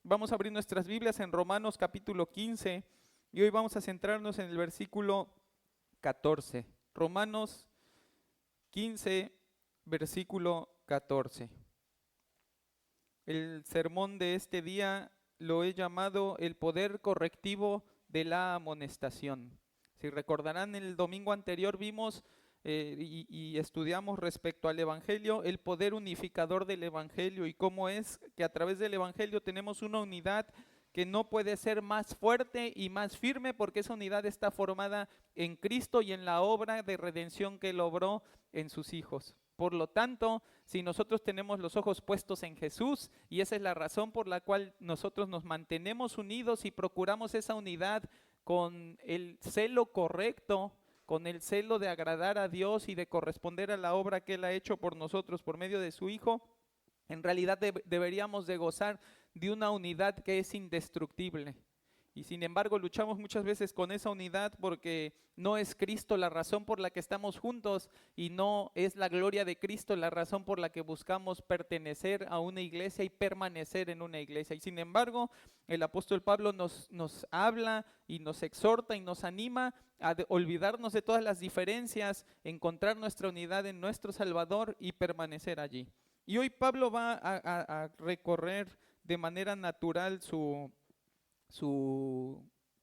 Vamos a abrir nuestras Biblias en Romanos capítulo 15 y hoy vamos a centrarnos en el versículo 14. Romanos 15, versículo 14. El sermón de este día lo he llamado el poder correctivo de la amonestación. Si recordarán, el domingo anterior vimos y estudiamos respecto al Evangelio, el poder unificador del Evangelio y cómo es que a través del Evangelio tenemos una unidad que no puede ser más fuerte y más firme porque esa unidad está formada en Cristo y en la obra de redención que Él obró en sus hijos. Por lo tanto, si nosotros tenemos los ojos puestos en Jesús, y esa es la razón por la cual nosotros nos mantenemos unidos y procuramos esa unidad con el celo correcto, con el celo de agradar a Dios y de corresponder a la obra que Él ha hecho por nosotros por medio de su Hijo, en realidad deberíamos de gozar de una unidad que es indestructible. Y sin embargo luchamos muchas veces con esa unidad porque no es Cristo la razón por la que estamos juntos y no es la gloria de Cristo la razón por la que buscamos pertenecer a una iglesia y permanecer en una iglesia. Y sin embargo, el apóstol Pablo nos habla y nos exhorta y nos anima a olvidarnos de todas las diferencias, encontrar nuestra unidad en nuestro Salvador y permanecer allí. Y hoy Pablo va a recorrer de manera natural su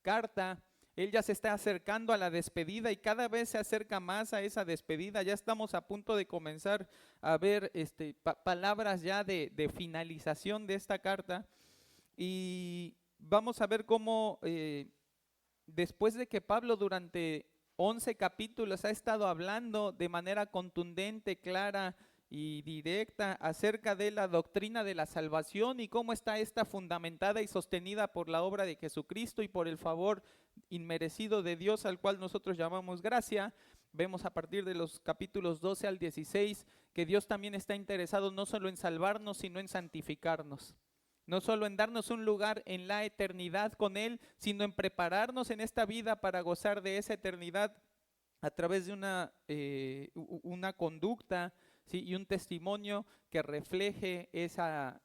carta. Él ya se está acercando a la despedida y cada vez se acerca más a esa despedida. Ya estamos a punto de comenzar a ver palabras ya de finalización de esta carta. Y vamos a ver cómo después de que Pablo durante 11 capítulos ha estado hablando de manera contundente, clara y directa acerca de la doctrina de la salvación y cómo está esta fundamentada y sostenida por la obra de Jesucristo y por el favor inmerecido de Dios al cual nosotros llamamos gracia. Vemos a partir de los capítulos 12 al 16 que Dios también está interesado no solo en salvarnos, sino en santificarnos. No solo en darnos un lugar en la eternidad con Él, sino en prepararnos en esta vida para gozar de esa eternidad a través de una conducta, ¿sí? Y un testimonio que refleje esa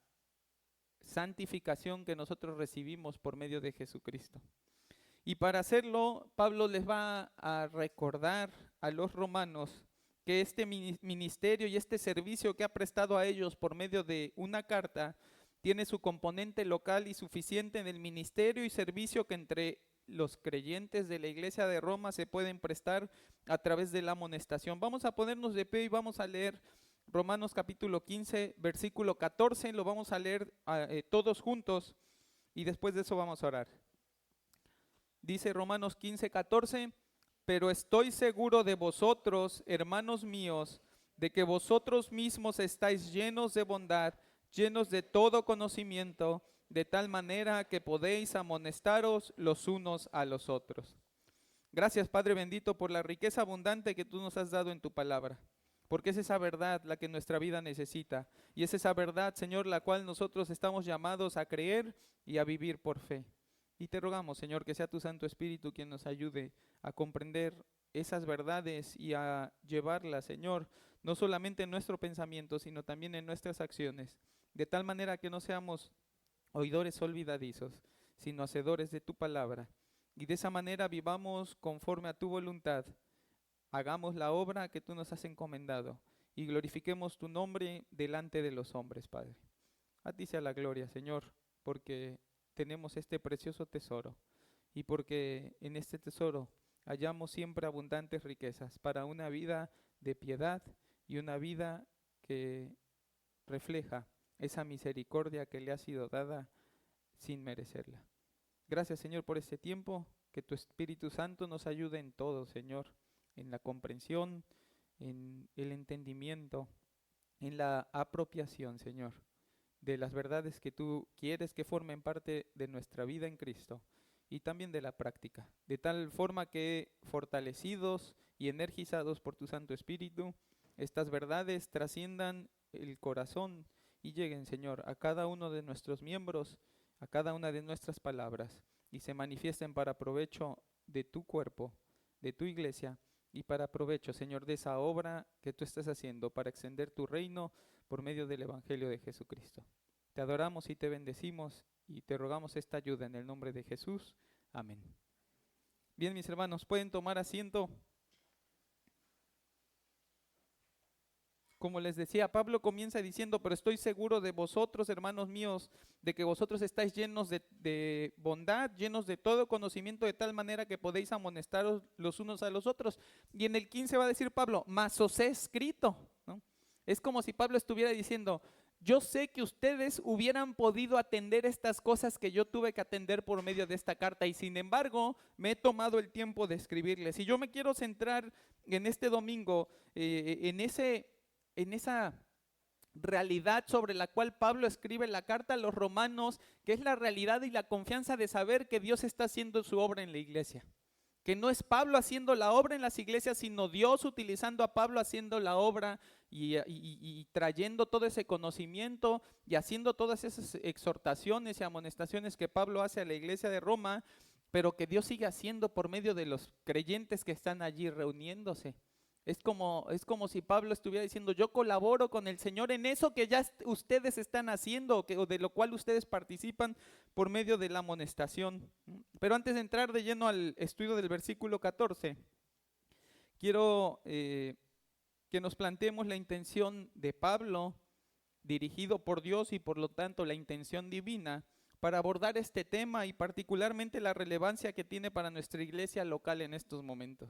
santificación que nosotros recibimos por medio de Jesucristo. Y para hacerlo, Pablo les va a recordar a los romanos que este ministerio y este servicio que ha prestado a ellos por medio de una carta tiene su componente local y suficiente en el ministerio y servicio que entre los creyentes de la iglesia de Roma se pueden prestar a través de la amonestación. Vamos a ponernos de pie y vamos a leer Romanos capítulo 15, versículo 14, lo vamos a leer todos juntos y después de eso vamos a orar. Dice Romanos 15, 14, pero estoy seguro de vosotros, hermanos míos, de que vosotros mismos estáis llenos de bondad, llenos de todo conocimiento, de tal manera que podéis amonestaros los unos a los otros. Gracias, Padre bendito, por la riqueza abundante que tú nos has dado en tu palabra, porque es esa verdad la que nuestra vida necesita, y es esa verdad, Señor, la cual nosotros estamos llamados a creer y a vivir por fe. Y te rogamos, Señor, que sea tu Santo Espíritu quien nos ayude a comprender esas verdades y a llevarlas, Señor, no solamente en nuestro pensamiento, sino también en nuestras acciones, de tal manera que no seamos oidores olvidadizos, sino hacedores de tu palabra. Y de esa manera vivamos conforme a tu voluntad. Hagamos la obra que tú nos has encomendado y glorifiquemos tu nombre delante de los hombres, Padre. A ti sea la gloria, Señor, porque tenemos este precioso tesoro y porque en este tesoro hallamos siempre abundantes riquezas para una vida de piedad y una vida que refleja esa misericordia que le ha sido dada sin merecerla. Gracias, Señor, por este tiempo, que tu Espíritu Santo nos ayude en todo, Señor, en la comprensión, en el entendimiento, en la apropiación, Señor, de las verdades que tú quieres que formen parte de nuestra vida en Cristo y también de la práctica, de tal forma que fortalecidos y energizados por tu Santo Espíritu, estas verdades trasciendan el corazón y lleguen, Señor, a cada uno de nuestros miembros, a cada una de nuestras palabras y se manifiesten para provecho de tu cuerpo, de tu iglesia y para provecho, Señor, de esa obra que tú estás haciendo para extender tu reino por medio del Evangelio de Jesucristo. Te adoramos y te bendecimos y te rogamos esta ayuda en el nombre de Jesús. Amén. Bien, mis hermanos, pueden tomar asiento. Como les decía, Pablo comienza diciendo, pero estoy seguro de vosotros, hermanos míos, de que vosotros estáis llenos de bondad, llenos de todo conocimiento, de tal manera que podéis amonestaros los unos a los otros. Y en el 15 va a decir Pablo, mas os he escrito, ¿no? Es como si Pablo estuviera diciendo, yo sé que ustedes hubieran podido atender estas cosas que yo tuve que atender por medio de esta carta, y sin embargo me he tomado el tiempo de escribirles. Y yo me quiero centrar en este domingo en esa realidad sobre la cual Pablo escribe la carta a los romanos, que es la realidad y la confianza de saber que Dios está haciendo su obra en la iglesia. Que no es Pablo haciendo la obra en las iglesias, sino Dios utilizando a Pablo haciendo la obra y trayendo todo ese conocimiento y haciendo todas esas exhortaciones y amonestaciones que Pablo hace a la iglesia de Roma, pero que Dios sigue haciendo por medio de los creyentes que están allí reuniéndose. Es como si Pablo estuviera diciendo, yo colaboro con el Señor en eso que ya ustedes están haciendo, o de lo cual ustedes participan por medio de la amonestación. Pero antes de entrar de lleno al estudio del versículo 14, quiero que nos planteemos la intención de Pablo, dirigido por Dios y por lo tanto la intención divina, para abordar este tema y particularmente la relevancia que tiene para nuestra iglesia local en estos momentos.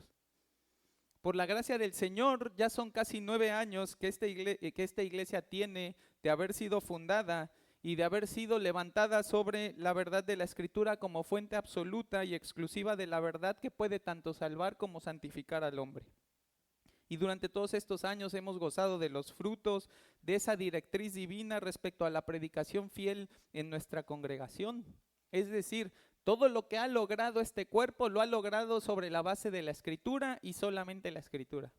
Por la gracia del Señor, ya son casi 9 años que esta iglesia tiene de haber sido fundada y de haber sido levantada sobre la verdad de la Escritura como fuente absoluta y exclusiva de la verdad que puede tanto salvar como santificar al hombre. Y durante todos estos años hemos gozado de los frutos de esa directriz divina respecto a la predicación fiel en nuestra congregación. Es decir, todo lo que ha logrado este cuerpo lo ha logrado sobre la base de la Escritura y solamente la Escritura.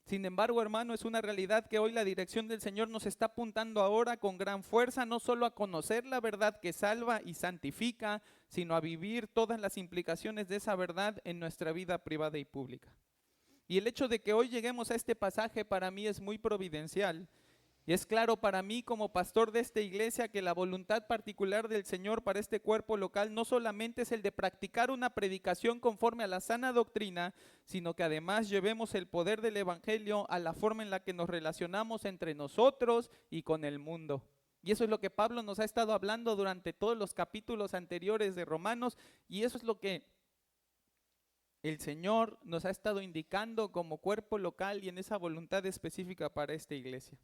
Sin embargo, hermano, es una realidad que hoy la dirección del Señor nos está apuntando ahora con gran fuerza, no solo a conocer la verdad que salva y santifica, sino a vivir todas las implicaciones de esa verdad en nuestra vida privada y pública. Y el hecho de que hoy lleguemos a este pasaje para mí es muy providencial. Y es claro para mí como pastor de esta iglesia que la voluntad particular del Señor para este cuerpo local no solamente es el de practicar una predicación conforme a la sana doctrina, sino que además llevemos el poder del evangelio a la forma en la que nos relacionamos entre nosotros y con el mundo. Y eso es lo que Pablo nos ha estado hablando durante todos los capítulos anteriores de Romanos, y eso es lo que el Señor nos ha estado indicando como cuerpo local y en esa voluntad específica para esta iglesia.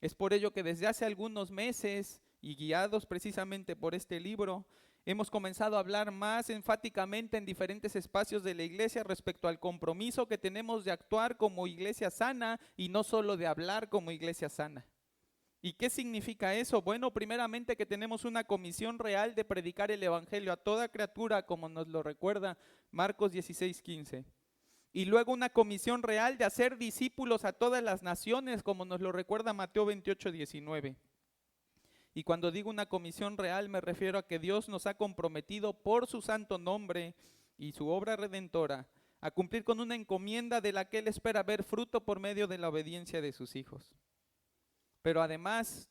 Es por ello que desde hace algunos meses, y guiados precisamente por este libro, hemos comenzado a hablar más enfáticamente en diferentes espacios de la iglesia respecto al compromiso que tenemos de actuar como iglesia sana y no solo de hablar como iglesia sana. ¿Y qué significa eso? Bueno, primeramente que tenemos una comisión real de predicar el evangelio a toda criatura, como nos lo recuerda Marcos 16:15. Y luego una comisión real de hacer discípulos a todas las naciones, como nos lo recuerda Mateo 28:19. Y cuando digo una comisión real me refiero a que Dios nos ha comprometido por su santo nombre y su obra redentora a cumplir con una encomienda de la que Él espera ver fruto por medio de la obediencia de sus hijos. Pero además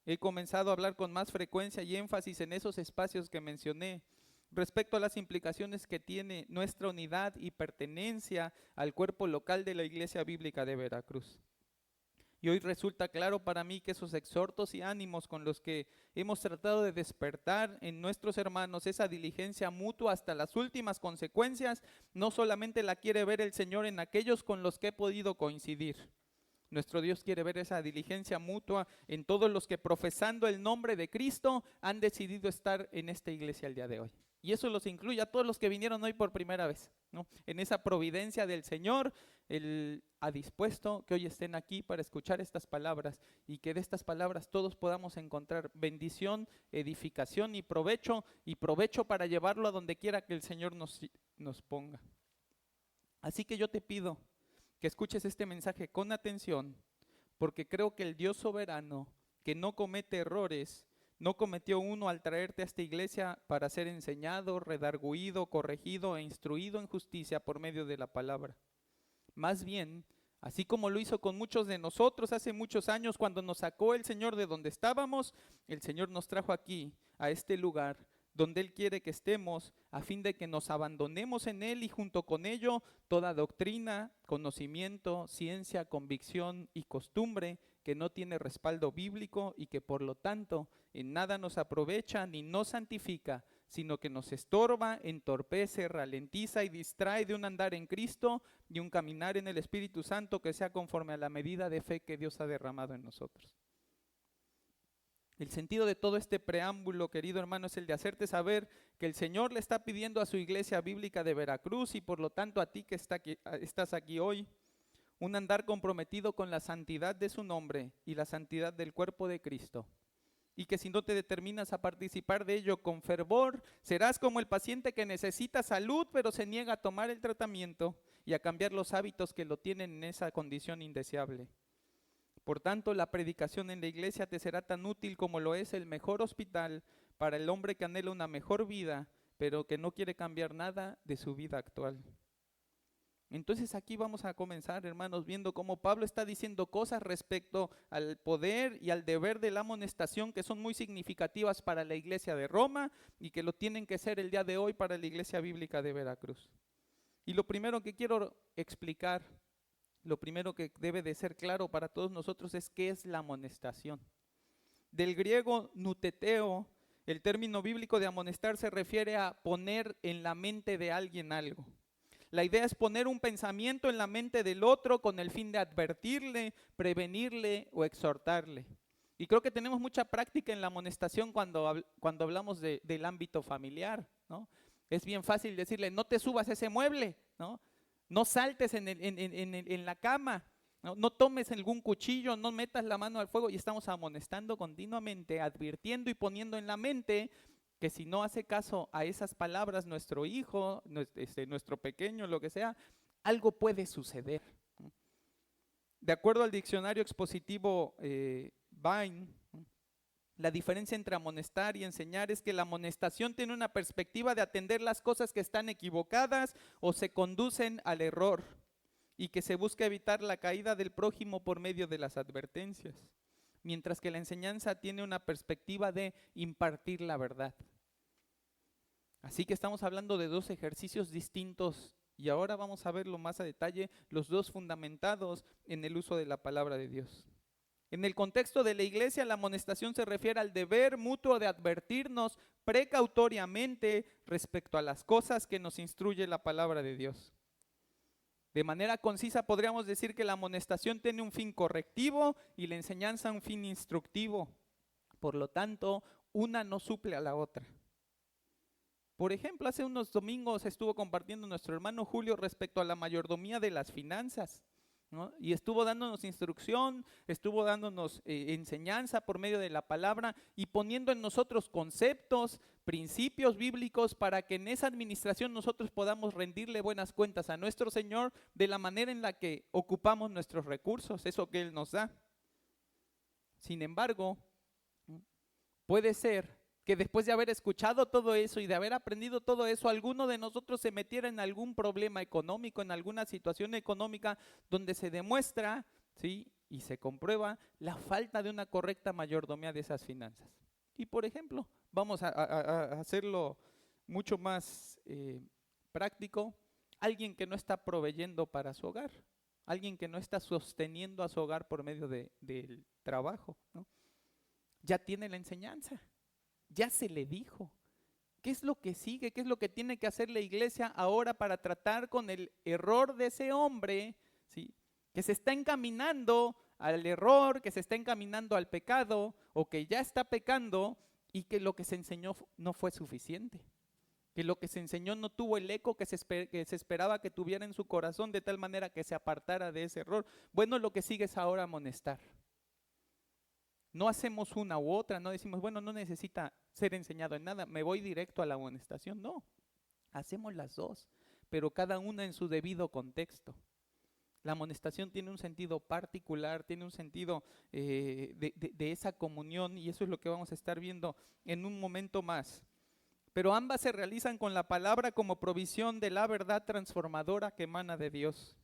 he comenzado a hablar con más frecuencia y énfasis en esos espacios que mencioné respecto a las implicaciones que tiene nuestra unidad y pertenencia al cuerpo local de la Iglesia Bíblica de Veracruz. Y hoy resulta claro para mí que esos exhortos y ánimos con los que hemos tratado de despertar en nuestros hermanos esa diligencia mutua hasta las últimas consecuencias, no solamente la quiere ver el Señor en aquellos con los que he podido coincidir. Nuestro Dios quiere ver esa diligencia mutua en todos los que profesando el nombre de Cristo han decidido estar en esta iglesia el día de hoy. Y eso los incluye a todos los que vinieron hoy por primera vez, ¿no? En esa providencia del Señor, Él ha dispuesto que hoy estén aquí para escuchar estas palabras y que de estas palabras todos podamos encontrar bendición, edificación y provecho para llevarlo a donde quiera que el Señor nos ponga. Así que yo te pido que escuches este mensaje con atención, porque creo que el Dios soberano, que no comete errores, no cometió uno al traerte a esta iglesia para ser enseñado, redarguido, corregido e instruido en justicia por medio de la palabra. Más bien, así como lo hizo con muchos de nosotros hace muchos años cuando nos sacó el Señor de donde estábamos, el Señor nos trajo aquí a este lugar donde Él quiere que estemos, a fin de que nos abandonemos en Él y junto con ello toda doctrina, conocimiento, ciencia, convicción y costumbre que no tiene respaldo bíblico y que por lo tanto en nada nos aprovecha ni nos santifica, sino que nos estorba, entorpece, ralentiza y distrae de un andar en Cristo y un caminar en el Espíritu Santo que sea conforme a la medida de fe que Dios ha derramado en nosotros. El sentido de todo este preámbulo, querido hermano, es el de hacerte saber que el Señor le está pidiendo a su iglesia bíblica de Veracruz y por lo tanto a ti que estás aquí hoy, un andar comprometido con la santidad de su nombre y la santidad del cuerpo de Cristo. Y que si no te determinas a participar de ello con fervor, serás como el paciente que necesita salud pero se niega a tomar el tratamiento y a cambiar los hábitos que lo tienen en esa condición indeseable. Por tanto, la predicación en la iglesia te será tan útil como lo es el mejor hospital para el hombre que anhela una mejor vida, pero que no quiere cambiar nada de su vida actual. Entonces aquí vamos a comenzar, hermanos, viendo cómo Pablo está diciendo cosas respecto al poder y al deber de la amonestación que son muy significativas para la iglesia de Roma y que lo tienen que ser el día de hoy para la iglesia bíblica de Veracruz. Y lo primero que quiero explicar, lo primero que debe de ser claro para todos nosotros es qué es la amonestación. Del griego nuteteo, el término bíblico de amonestar se refiere a poner en la mente de alguien algo. La idea es poner un pensamiento en la mente del otro con el fin de advertirle, prevenirle o exhortarle. Y creo que tenemos mucha práctica en la amonestación cuando hablamos del ámbito familiar, ¿no? Es bien fácil decirle, no te subas ese mueble, ¿no? No saltes en la cama, ¿no? No tomes algún cuchillo, no metas la mano al fuego, y estamos amonestando continuamente, advirtiendo y poniendo en la mente que si no hace caso a esas palabras nuestro hijo, nuestro pequeño, lo que sea, algo puede suceder. De acuerdo al diccionario expositivo Vine, la diferencia entre amonestar y enseñar es que la amonestación tiene una perspectiva de atender las cosas que están equivocadas o se conducen al error y que se busca evitar la caída del prójimo por medio de las advertencias, mientras que la enseñanza tiene una perspectiva de impartir la verdad. Así que estamos hablando de dos ejercicios distintos y ahora vamos a verlo más a detalle, los dos fundamentados en el uso de la palabra de Dios. En el contexto de la iglesia, la amonestación se refiere al deber mutuo de advertirnos precautoriamente respecto a las cosas que nos instruye la palabra de Dios. De manera concisa podríamos decir que la amonestación tiene un fin correctivo y la enseñanza un fin instructivo. Por lo tanto, una no suple a la otra. Por ejemplo, hace unos domingos estuvo compartiendo nuestro hermano Julio respecto a la mayordomía de las finanzas, ¿no? Y estuvo dándonos instrucción, estuvo dándonos enseñanza por medio de la palabra y poniendo en nosotros conceptos, principios bíblicos para que en esa administración nosotros podamos rendirle buenas cuentas a nuestro Señor de la manera en la que ocupamos nuestros recursos, eso que Él nos da. Sin embargo, puede ser que después de haber escuchado todo eso y de haber aprendido todo eso, alguno de nosotros se metiera en algún problema económico, en alguna situación económica donde se demuestra, ¿sí?, y se comprueba la falta de una correcta mayordomía de esas finanzas. Y por ejemplo, vamos a hacerlo mucho más práctico, alguien que no está proveyendo para su hogar, alguien que no está sosteniendo a su hogar por medio del trabajo, ¿no? Ya tiene la enseñanza. Ya se le dijo. ¿Qué es lo que sigue? ¿Qué es lo que tiene que hacer la iglesia ahora para tratar con el error de ese hombre, ¿sí?, que se está encaminando al error, que se está encaminando al pecado o que ya está pecando y que lo que se enseñó no fue suficiente? Que lo que se enseñó no tuvo el eco que se esperaba que tuviera en su corazón de tal manera que se apartara de ese error. Bueno, lo que sigue es ahora amonestar. No hacemos una u otra, no decimos, bueno, no necesita ser enseñado en nada, me voy directo a la amonestación. No, hacemos las dos, pero cada una en su debido contexto. La amonestación tiene un sentido particular, tiene un sentido de esa comunión y eso es lo que vamos a estar viendo en un momento más. Pero ambas se realizan con la palabra como provisión de la verdad transformadora que emana de Dios.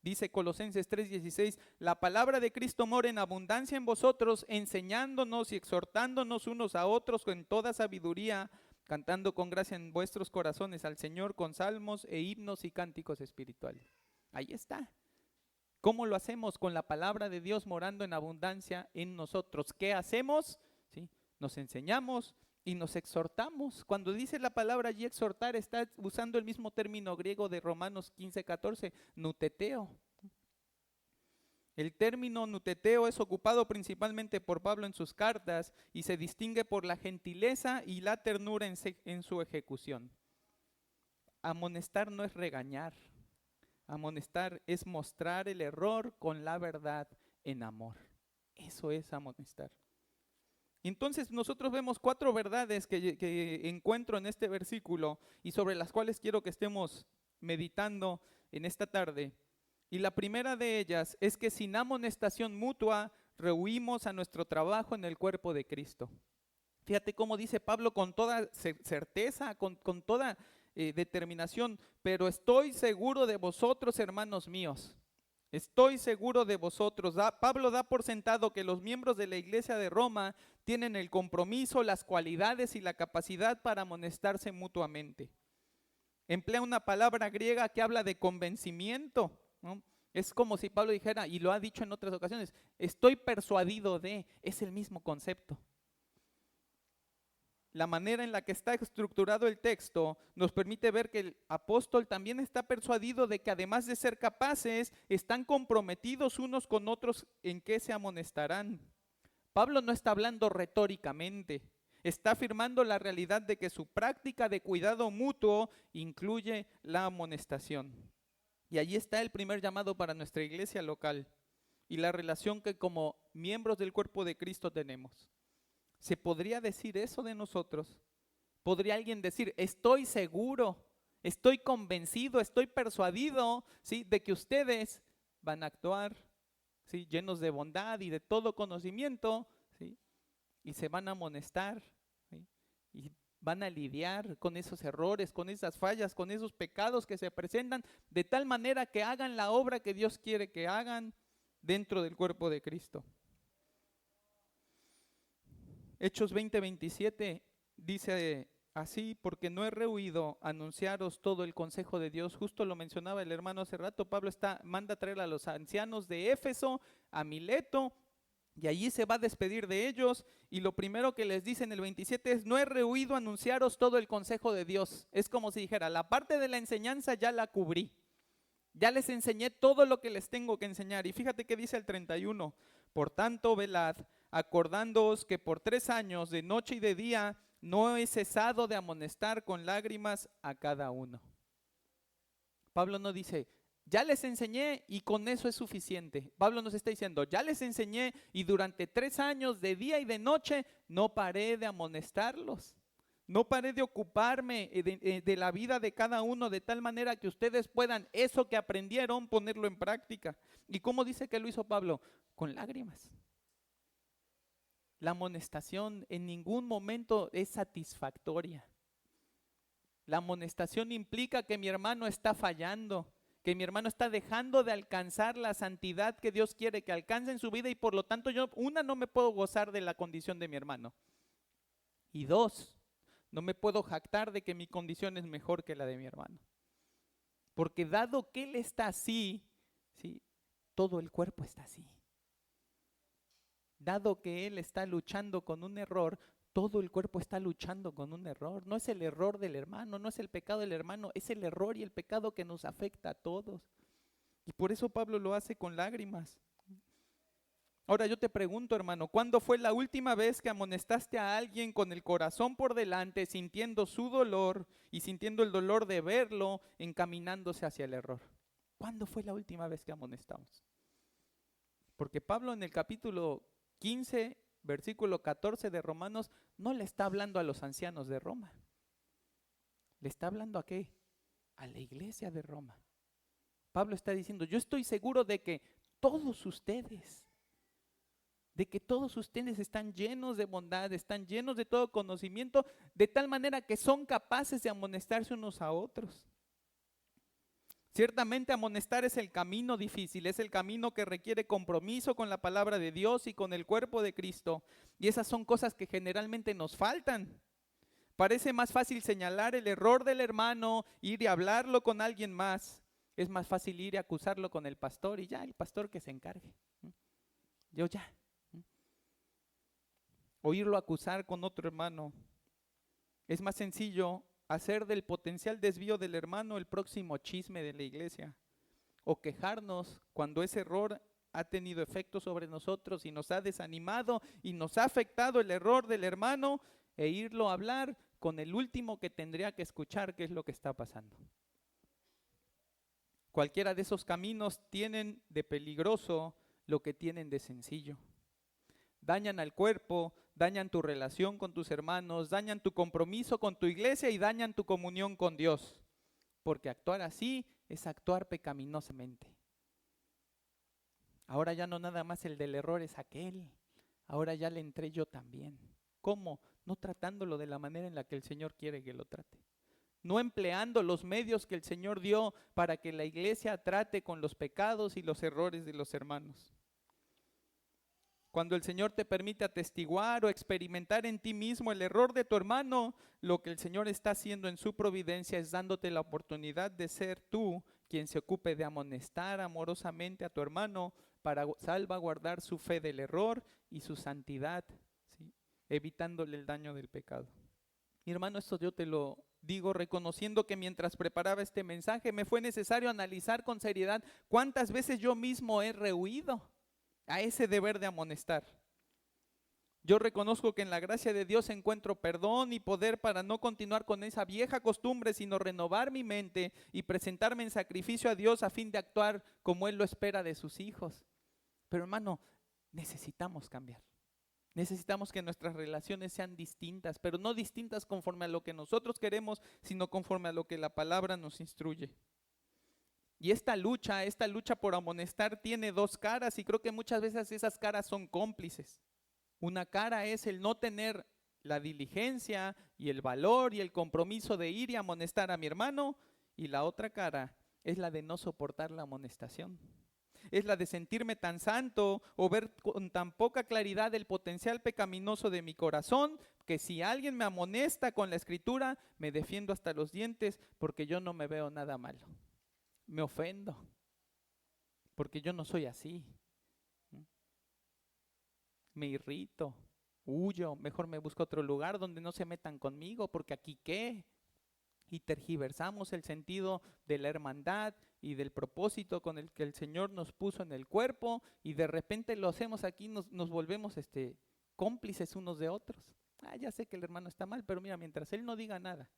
Dice Colosenses 3:16, la palabra de Cristo mora en abundancia en vosotros, enseñándonos y exhortándonos unos a otros con toda sabiduría, cantando con gracia en vuestros corazones al Señor con salmos e himnos y cánticos espirituales. Ahí está. ¿Cómo lo hacemos? Con la palabra de Dios morando en abundancia en nosotros. ¿Qué hacemos? ¿Sí? Nos enseñamos y nos exhortamos. Cuando dice la palabra allí exhortar, está usando el mismo término griego de Romanos 15:14, nuteteo. El término nuteteo es ocupado principalmente por Pablo en sus cartas y se distingue por la gentileza y la ternura en su ejecución. Amonestar no es regañar. Amonestar es mostrar el error con la verdad en amor. Eso es amonestar. Entonces nosotros vemos 4 verdades que encuentro en este versículo y sobre las cuales quiero que estemos meditando en esta tarde. Y la primera de ellas es que sin amonestación mutua rehuimos a nuestro trabajo en el cuerpo de Cristo. Fíjate cómo dice Pablo con toda certeza, con toda determinación, pero estoy seguro de vosotros, hermanos míos. Estoy seguro de vosotros. Pablo da por sentado que los miembros de la iglesia de Roma tienen el compromiso, las cualidades y la capacidad para amonestarse mutuamente. Emplea una palabra griega que habla de convencimiento, ¿no? Es como si Pablo dijera, y lo ha dicho en otras ocasiones, estoy persuadido de, es el mismo concepto. La manera en la que está estructurado el texto nos permite ver que el apóstol también está persuadido de que además de ser capaces, están comprometidos unos con otros en que se amonestarán. Pablo no está hablando retóricamente, está afirmando la realidad de que su práctica de cuidado mutuo incluye la amonestación. Y allí está el primer llamado para nuestra iglesia local y la relación que como miembros del cuerpo de Cristo tenemos. ¿Se podría decir eso de nosotros? ¿Podría alguien decir, estoy seguro, estoy convencido, estoy persuadido, ¿sí?, de que ustedes van a actuar, ¿sí?, llenos de bondad y de todo conocimiento, ¿sí?, y se van a amonestar, ¿sí?, y van a lidiar con esos errores, con esas fallas, con esos pecados que se presentan, de tal manera que hagan la obra que Dios quiere que hagan dentro del cuerpo de Cristo? Hechos 20:27 dice así, porque no he rehuido anunciaros todo el consejo de Dios. Justo lo mencionaba el hermano hace rato. Pablo manda a traer a los ancianos de Éfeso, a Mileto, y allí se va a despedir de ellos. Y lo primero que les dice en el 27 es, no he rehuido anunciaros todo el consejo de Dios. Es como si dijera, la parte de la enseñanza ya la cubrí. Ya les enseñé todo lo que les tengo que enseñar. Y fíjate que dice el 31, por tanto, velad, acordándoos que por 3 años, de noche y de día, no he cesado de amonestar con lágrimas a cada uno. Pablo no dice, ya les enseñé y con eso es suficiente. Pablo nos está diciendo, ya les enseñé y durante 3 años, de día y de noche, no paré de amonestarlos. No paré de ocuparme de la vida de cada uno, de tal manera que ustedes puedan eso que aprendieron ponerlo en práctica. ¿Y cómo dice que lo hizo Pablo? Con lágrimas. La amonestación en ningún momento es satisfactoria. La amonestación implica que mi hermano está fallando, que mi hermano está dejando de alcanzar la santidad que Dios quiere que alcance en su vida y por lo tanto yo, no me puedo gozar de la condición de mi hermano. Y 2, no me puedo jactar de que mi condición es mejor que la de mi hermano. Porque dado que él está así, ¿sí?, todo el cuerpo está así. Dado que él está luchando con un error, todo el cuerpo está luchando con un error. No es el error del hermano, no es el pecado del hermano, es el error y el pecado que nos afecta a todos. Y por eso Pablo lo hace con lágrimas. Ahora yo te pregunto, hermano, ¿cuándo fue la última vez que amonestaste a alguien con el corazón por delante, sintiendo su dolor y sintiendo el dolor de verlo encaminándose hacia el error? ¿Cuándo fue la última vez que amonestamos? Porque Pablo en el capítulo 15, versículo 14 de Romanos, no le está hablando a los ancianos de Roma. ¿Le está hablando a qué? A la iglesia de Roma. Pablo está diciendo, yo estoy seguro de que todos ustedes están llenos de bondad, están llenos de todo conocimiento, de tal manera que son capaces de amonestarse unos a otros. Ciertamente amonestar es el camino difícil, es el camino que requiere compromiso con la palabra de Dios y con el cuerpo de Cristo. Y esas son cosas que generalmente nos faltan. Parece más fácil señalar el error del hermano, ir y hablarlo con alguien más. Es más fácil ir y acusarlo con el pastor y ya, el pastor que se encargue. Yo ya. Oírlo acusar con otro hermano. Es más sencillo hacer del potencial desvío del hermano el próximo chisme de la iglesia. O quejarnos cuando ese error ha tenido efecto sobre nosotros y nos ha desanimado y nos ha afectado el error del hermano, e irlo a hablar con el último que tendría que escuchar qué es lo que está pasando. Cualquiera de esos caminos tienen de peligroso lo que tienen de sencillo. Dañan al cuerpo, dañan tu relación con tus hermanos, dañan tu compromiso con tu iglesia y dañan tu comunión con Dios. Porque actuar así es actuar pecaminosamente. Ahora ya no nada más el del error es aquel, ahora ya le entré yo también. ¿Cómo? No tratándolo de la manera en la que el Señor quiere que lo trate. No empleando los medios que el Señor dio para que la iglesia trate con los pecados y los errores de los hermanos. Cuando el Señor te permite atestiguar o experimentar en ti mismo el error de tu hermano, lo que el Señor está haciendo en su providencia es dándote la oportunidad de ser tú quien se ocupe de amonestar amorosamente a tu hermano para salvaguardar su fe del error y su santidad, ¿sí? Evitándole el daño del pecado. Mi hermano, esto yo te lo digo reconociendo que mientras preparaba este mensaje me fue necesario analizar con seriedad cuántas veces yo mismo he rehuido a ese deber de amonestar. Yo reconozco que en la gracia de Dios encuentro perdón y poder para no continuar con esa vieja costumbre, sino renovar mi mente y presentarme en sacrificio a Dios a fin de actuar como Él lo espera de sus hijos. Pero hermano, necesitamos cambiar. Necesitamos que nuestras relaciones sean distintas, pero no distintas conforme a lo que nosotros queremos, sino conforme a lo que la palabra nos instruye. Y esta lucha por amonestar tiene dos caras y creo que muchas veces esas caras son cómplices. Una cara es el no tener la diligencia y el valor y el compromiso de ir y amonestar a mi hermano, y la otra cara es la de no soportar la amonestación. Es la de sentirme tan santo o ver con tan poca claridad el potencial pecaminoso de mi corazón, que si alguien me amonesta con la escritura, me defiendo hasta los dientes porque yo no me veo nada malo. Me ofendo porque yo no soy así. Me irrito, huyo, mejor me busco otro lugar donde no se metan conmigo, porque aquí qué. Y tergiversamos el sentido de la hermandad y del propósito con el que el Señor nos puso en el cuerpo, y de repente lo hacemos aquí, nos volvemos cómplices unos de otros. Ya sé que el hermano está mal, pero mira, mientras él no diga nada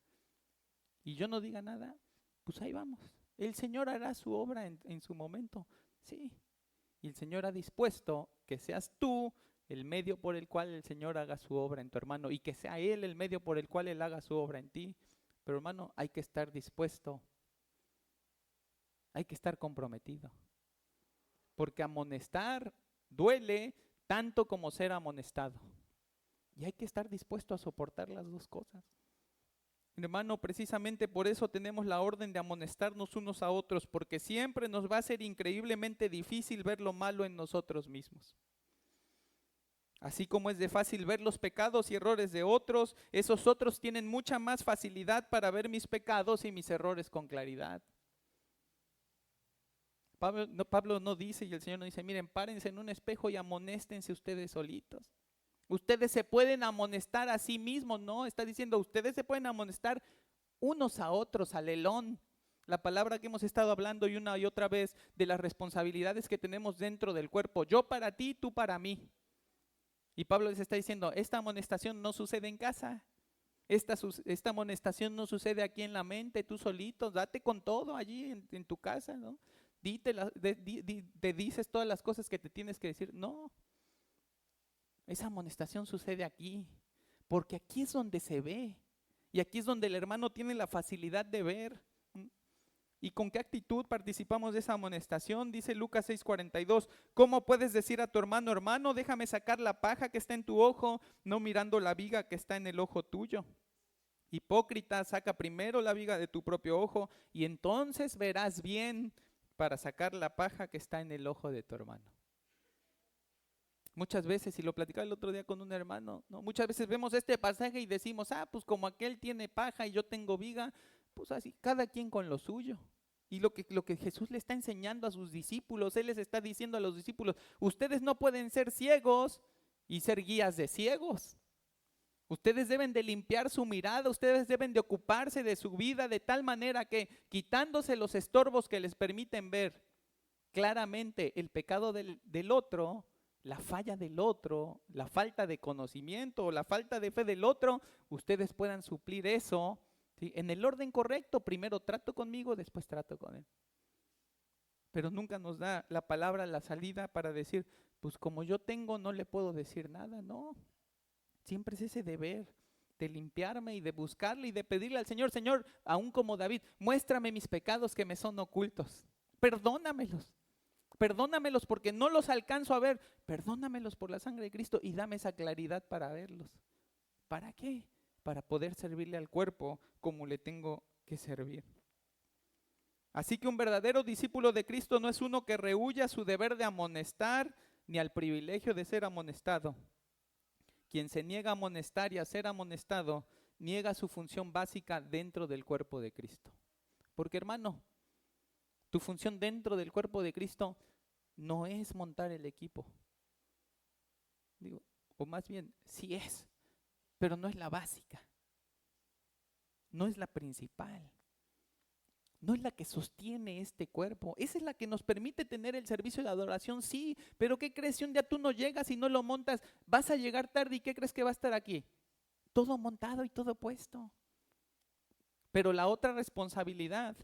y yo no diga nada, pues ahí vamos. El Señor hará su obra en su momento, sí. Y el Señor ha dispuesto que seas tú el medio por el cual el Señor haga su obra en tu hermano, y que sea Él el medio por el cual Él haga su obra en ti. Pero hermano, hay que estar dispuesto, hay que estar comprometido, porque amonestar duele tanto como ser amonestado, y hay que estar dispuesto a soportar las dos cosas. Hermano, precisamente por eso tenemos la orden de amonestarnos unos a otros, porque siempre nos va a ser increíblemente difícil ver lo malo en nosotros mismos. Así como es de fácil ver los pecados y errores de otros, esos otros tienen mucha más facilidad para ver mis pecados y mis errores con claridad. Pablo no dice, y el Señor no dice, miren, párense en un espejo y amonéstense ustedes solitos. Ustedes se pueden amonestar a sí mismos, no, está diciendo, ustedes se pueden amonestar unos a otros, alelón. La palabra que hemos estado hablando y una y otra vez de las responsabilidades que tenemos dentro del cuerpo. Yo para ti, tú para mí. Y Pablo les está diciendo, esta amonestación no sucede en casa. Esta amonestación no sucede aquí en la mente, tú solito, date con todo allí en tu casa, ¿no? Te dices todas las cosas que te tienes que decir. No, esa amonestación sucede aquí, porque aquí es donde se ve, y aquí es donde el hermano tiene la facilidad de ver. ¿Y con qué actitud participamos de esa amonestación? Dice Lucas 6:42, ¿cómo puedes decir a tu hermano, hermano, déjame sacar la paja que está en tu ojo, no mirando la viga que está en el ojo tuyo? Hipócrita, saca primero la viga de tu propio ojo y entonces verás bien para sacar la paja que está en el ojo de tu hermano. Muchas veces, y lo platicaba el otro día con un hermano, ¿no? Muchas veces vemos este pasaje y decimos, pues como aquel tiene paja y yo tengo viga, pues así, cada quien con lo suyo. Y lo que Jesús le está enseñando a sus discípulos, Él les está diciendo a los discípulos, ustedes no pueden ser ciegos y ser guías de ciegos. Ustedes deben de limpiar su mirada, ustedes deben de ocuparse de su vida de tal manera que quitándose los estorbos que les permiten ver claramente el pecado del otro, la falla del otro, la falta de conocimiento o la falta de fe del otro, ustedes puedan suplir eso, ¿sí? En el orden correcto, primero trato conmigo, después trato con él. Pero nunca nos da la palabra la salida para decir, pues como yo tengo no le puedo decir nada, no. Siempre es ese deber de limpiarme y de buscarle y de pedirle al Señor, Señor, aún como David, muéstrame mis pecados que me son ocultos, perdónamelos. Perdónamelos porque no los alcanzo a ver. Perdónamelos por la sangre de Cristo y dame esa claridad para verlos. ¿Para qué? Para poder servirle al cuerpo como le tengo que servir. Así que un verdadero discípulo de Cristo no es uno que rehúya su deber de amonestar ni al privilegio de ser amonestado. Quien se niega a amonestar y a ser amonestado, niega su función básica dentro del cuerpo de Cristo. Porque hermano, tu función dentro del cuerpo de Cristo no es montar el equipo. O más bien, sí es, pero no es la básica. No es la principal. No es la que sostiene este cuerpo. Esa es la que nos permite tener el servicio de adoración, sí. Pero ¿qué crees? Si un día tú no llegas y no lo montas, vas a llegar tarde y ¿qué crees que va a estar aquí? Todo montado y todo puesto. Pero la otra responsabilidad,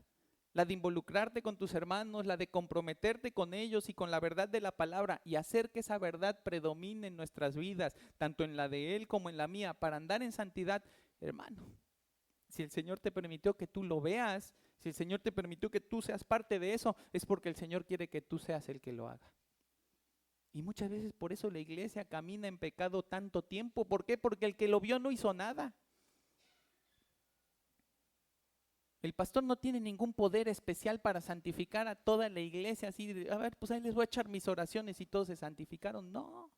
la de involucrarte con tus hermanos, la de comprometerte con ellos y con la verdad de la palabra y hacer que esa verdad predomine en nuestras vidas, tanto en la de Él como en la mía, para andar en santidad, hermano. Si el Señor te permitió que tú lo veas, si el Señor te permitió que tú seas parte de eso, es porque el Señor quiere que tú seas el que lo haga. Y muchas veces por eso la iglesia camina en pecado tanto tiempo. ¿Por qué? Porque el que lo vio no hizo nada. El pastor no tiene ningún poder especial para santificar a toda la iglesia, así de, a ver, pues ahí les voy a echar mis oraciones y todos se santificaron. No,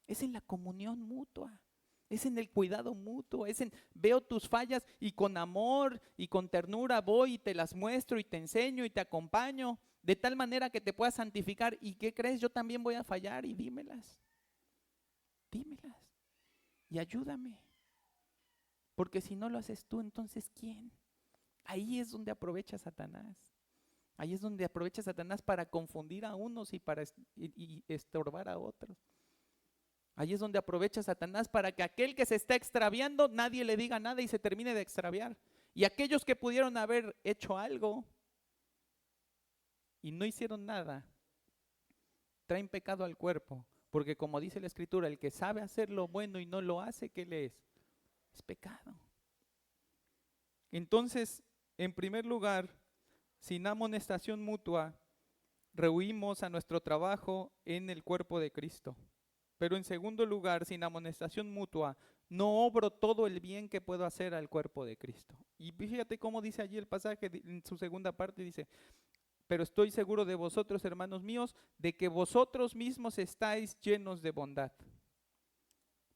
es en la comunión mutua. Es en el cuidado mutuo, es en veo tus fallas y con amor y con ternura voy y te las muestro y te enseño y te acompaño de tal manera que te puedas santificar. ¿Y qué crees? Yo también voy a fallar y dímelas y ayúdame. Porque si no lo haces tú, entonces ¿quién? Ahí es donde aprovecha Satanás. Ahí es donde aprovecha Satanás para confundir a unos y para estorbar a otros. Ahí es donde aprovecha Satanás para que aquel que se está extraviando, nadie le diga nada y se termine de extraviar. Y aquellos que pudieron haber hecho algo y no hicieron nada, traen pecado al cuerpo. Porque como dice la Escritura, el que sabe hacer lo bueno y no lo hace, ¿qué le es? Es pecado. Entonces, en primer lugar, sin amonestación mutua, rehuimos a nuestro trabajo en el cuerpo de Cristo. Pero en segundo lugar, sin amonestación mutua, no obro todo el bien que puedo hacer al cuerpo de Cristo. Y fíjate cómo dice allí el pasaje en su segunda parte, dice, pero estoy seguro de vosotros, hermanos míos, de que vosotros mismos estáis llenos de bondad.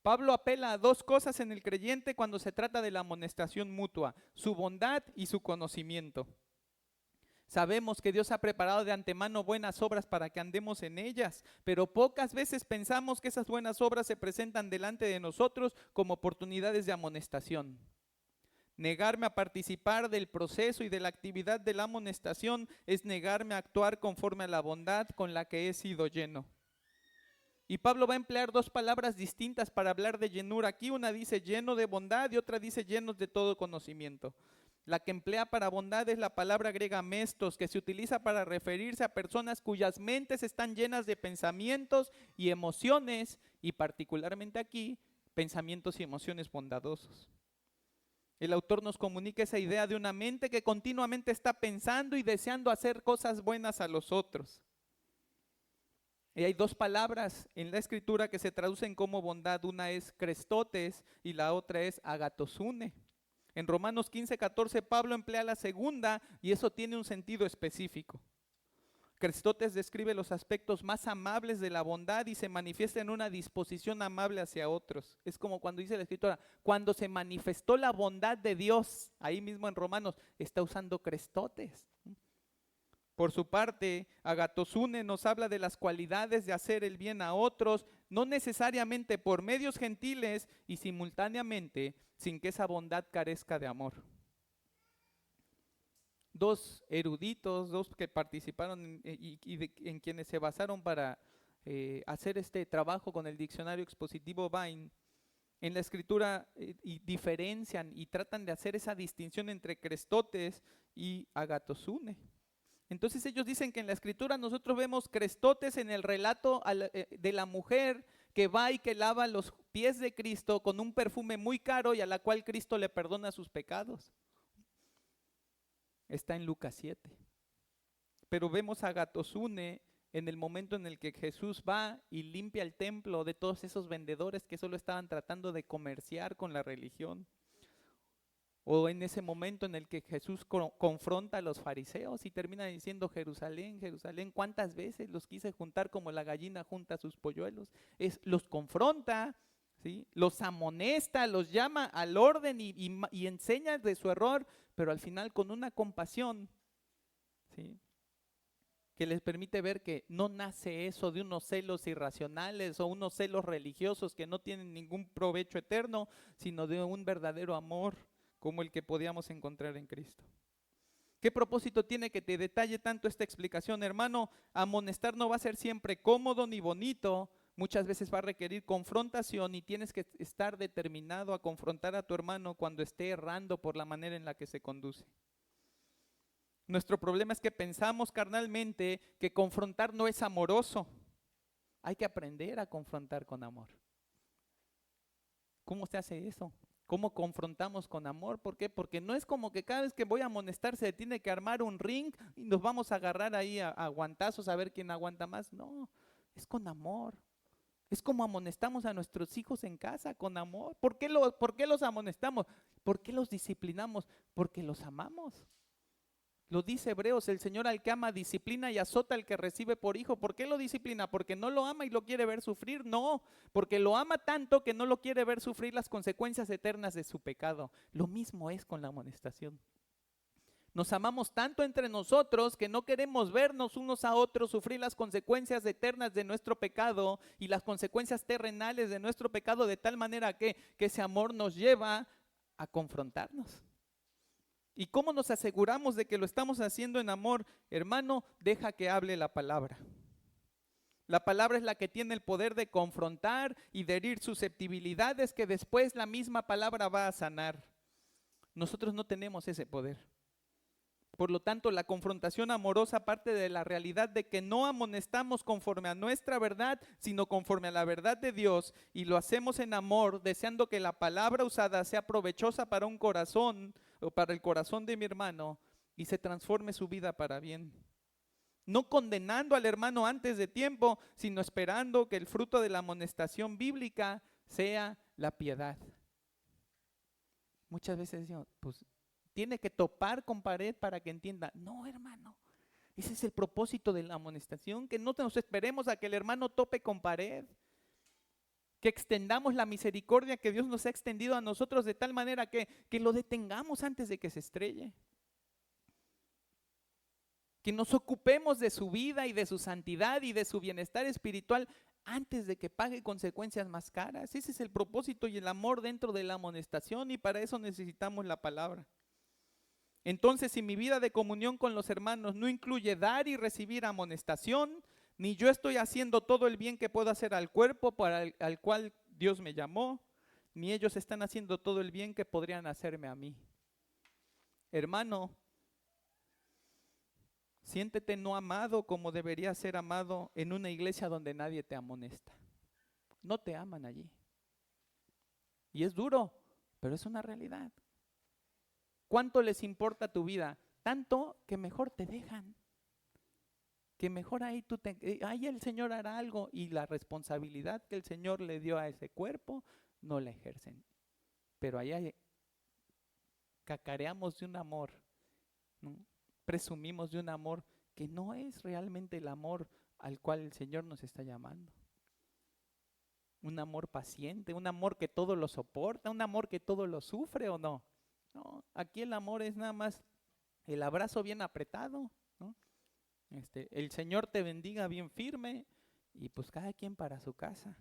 Pablo apela a dos cosas en el creyente cuando se trata de la amonestación mutua, su bondad y su conocimiento. Sabemos que Dios ha preparado de antemano buenas obras para que andemos en ellas, pero pocas veces pensamos que esas buenas obras se presentan delante de nosotros como oportunidades de amonestación. Negarme a participar del proceso y de la actividad de la amonestación es negarme a actuar conforme a la bondad con la que he sido lleno. Y Pablo va a emplear dos palabras distintas para hablar de llenura. Aquí una dice lleno de bondad y otra dice llenos de todo conocimiento. La que emplea para bondad es la palabra griega mestos, que se utiliza para referirse a personas cuyas mentes están llenas de pensamientos y emociones, y particularmente aquí, pensamientos y emociones bondadosos. El autor nos comunica esa idea de una mente que continuamente está pensando y deseando hacer cosas buenas a los otros. Y hay dos palabras en la Escritura que se traducen como bondad. Una es crestotes y la otra es agatosune. En Romanos 15:14 Pablo emplea la segunda y eso tiene un sentido específico. Crestóteles describe los aspectos más amables de la bondad y se manifiesta en una disposición amable hacia otros. Es como cuando dice la escritura, cuando se manifestó la bondad de Dios, ahí mismo en Romanos, está usando Crestóteles. Por su parte, Agathosune nos habla de las cualidades de hacer el bien a otros, no necesariamente por medios gentiles y simultáneamente sin que esa bondad carezca de amor. Dos eruditos, dos que participaron en quienes se basaron para hacer este trabajo con el diccionario expositivo Vine, en la escritura y diferencian y tratan de hacer esa distinción entre Crestóteles y Agathosune. Entonces ellos dicen que en la escritura nosotros vemos Crestóteles en el relato de la mujer que va y que lava los pies de Cristo con un perfume muy caro y a la cual Cristo le perdona sus pecados. Está en Lucas 7. Pero vemos a Agathosune en el momento en el que Jesús va y limpia el templo de todos esos vendedores que solo estaban tratando de comerciar con la religión. O en ese momento en el que Jesús confronta a los fariseos y termina diciendo, Jerusalén, Jerusalén, ¿cuántas veces los quise juntar como la gallina junta sus polluelos? Los confronta, ¿sí? Los amonesta, los llama al orden y enseña de su error, pero al final con una compasión, ¿sí?, que les permite ver que no nace eso de unos celos irracionales o unos celos religiosos que no tienen ningún provecho eterno, sino de un verdadero amor como el que podíamos encontrar en Cristo. ¿Qué propósito tiene que te detalle tanto esta explicación, hermano? Amonestar no va a ser siempre cómodo ni bonito, muchas veces va a requerir confrontación y tienes que estar determinado a confrontar a tu hermano cuando esté errando por la manera en la que se conduce. Nuestro problema es que pensamos carnalmente que confrontar no es amoroso. Hay que aprender a confrontar con amor. ¿Cómo se hace eso? ¿Cómo confrontamos con amor? ¿Por qué? Porque no es como que cada vez que voy a amonestar se tiene que armar un ring y nos vamos a agarrar ahí a guantazos a ver quién aguanta más. No, es con amor. Es como amonestamos a nuestros hijos en casa, con amor. ¿Por qué los amonestamos? ¿Por qué los disciplinamos? Porque los amamos. Lo dice Hebreos, el Señor al que ama disciplina y azota al que recibe por hijo. ¿Por qué lo disciplina? ¿Porque no lo ama y lo quiere ver sufrir? No, porque lo ama tanto que no lo quiere ver sufrir las consecuencias eternas de su pecado. Lo mismo es con la amonestación. Nos amamos tanto entre nosotros que no queremos vernos unos a otros sufrir las consecuencias eternas de nuestro pecado y las consecuencias terrenales de nuestro pecado, de tal manera que ese amor nos lleva a confrontarnos. ¿Y cómo nos aseguramos de que lo estamos haciendo en amor? Hermano, deja que hable la palabra. La palabra es la que tiene el poder de confrontar y de herir susceptibilidades que después la misma palabra va a sanar. Nosotros no tenemos ese poder. Por lo tanto, la confrontación amorosa parte de la realidad de que no amonestamos conforme a nuestra verdad, sino conforme a la verdad de Dios, y lo hacemos en amor, deseando que la palabra usada sea provechosa para un corazón o para el corazón de mi hermano y se transforme su vida para bien. No condenando al hermano antes de tiempo, sino esperando que el fruto de la amonestación bíblica sea la piedad. Muchas veces decimos, pues tiene que topar con pared para que entienda. No, hermano, ese es el propósito de la amonestación, que no nos esperemos a que el hermano tope con pared, que extendamos la misericordia que Dios nos ha extendido a nosotros de tal manera que lo detengamos antes de que se estrelle. Que nos ocupemos de su vida y de su santidad y de su bienestar espiritual antes de que pague consecuencias más caras. Ese es el propósito y el amor dentro de la amonestación, y para eso necesitamos la palabra. Entonces, si mi vida de comunión con los hermanos no incluye dar y recibir amonestación, ni yo estoy haciendo todo el bien que puedo hacer al cuerpo al cual Dios me llamó, ni ellos están haciendo todo el bien que podrían hacerme a mí. Hermano, siéntete no amado como debería ser amado en una iglesia donde nadie te amonesta. No te aman allí. Y es duro, pero es una realidad. ¿Cuánto les importa tu vida? Tanto que mejor te dejan. Que mejor ahí ahí el Señor hará algo, y la responsabilidad que el Señor le dio a ese cuerpo no la ejercen. Pero allá cacareamos de un amor, ¿no? Presumimos de un amor que no es realmente el amor al cual el Señor nos está llamando. Un amor paciente, un amor que todo lo soporta, un amor que todo lo sufre, ¿o no? No, aquí el amor es nada más el abrazo bien apretado, ¿no? El Señor te bendiga bien firme y pues cada quien para su casa.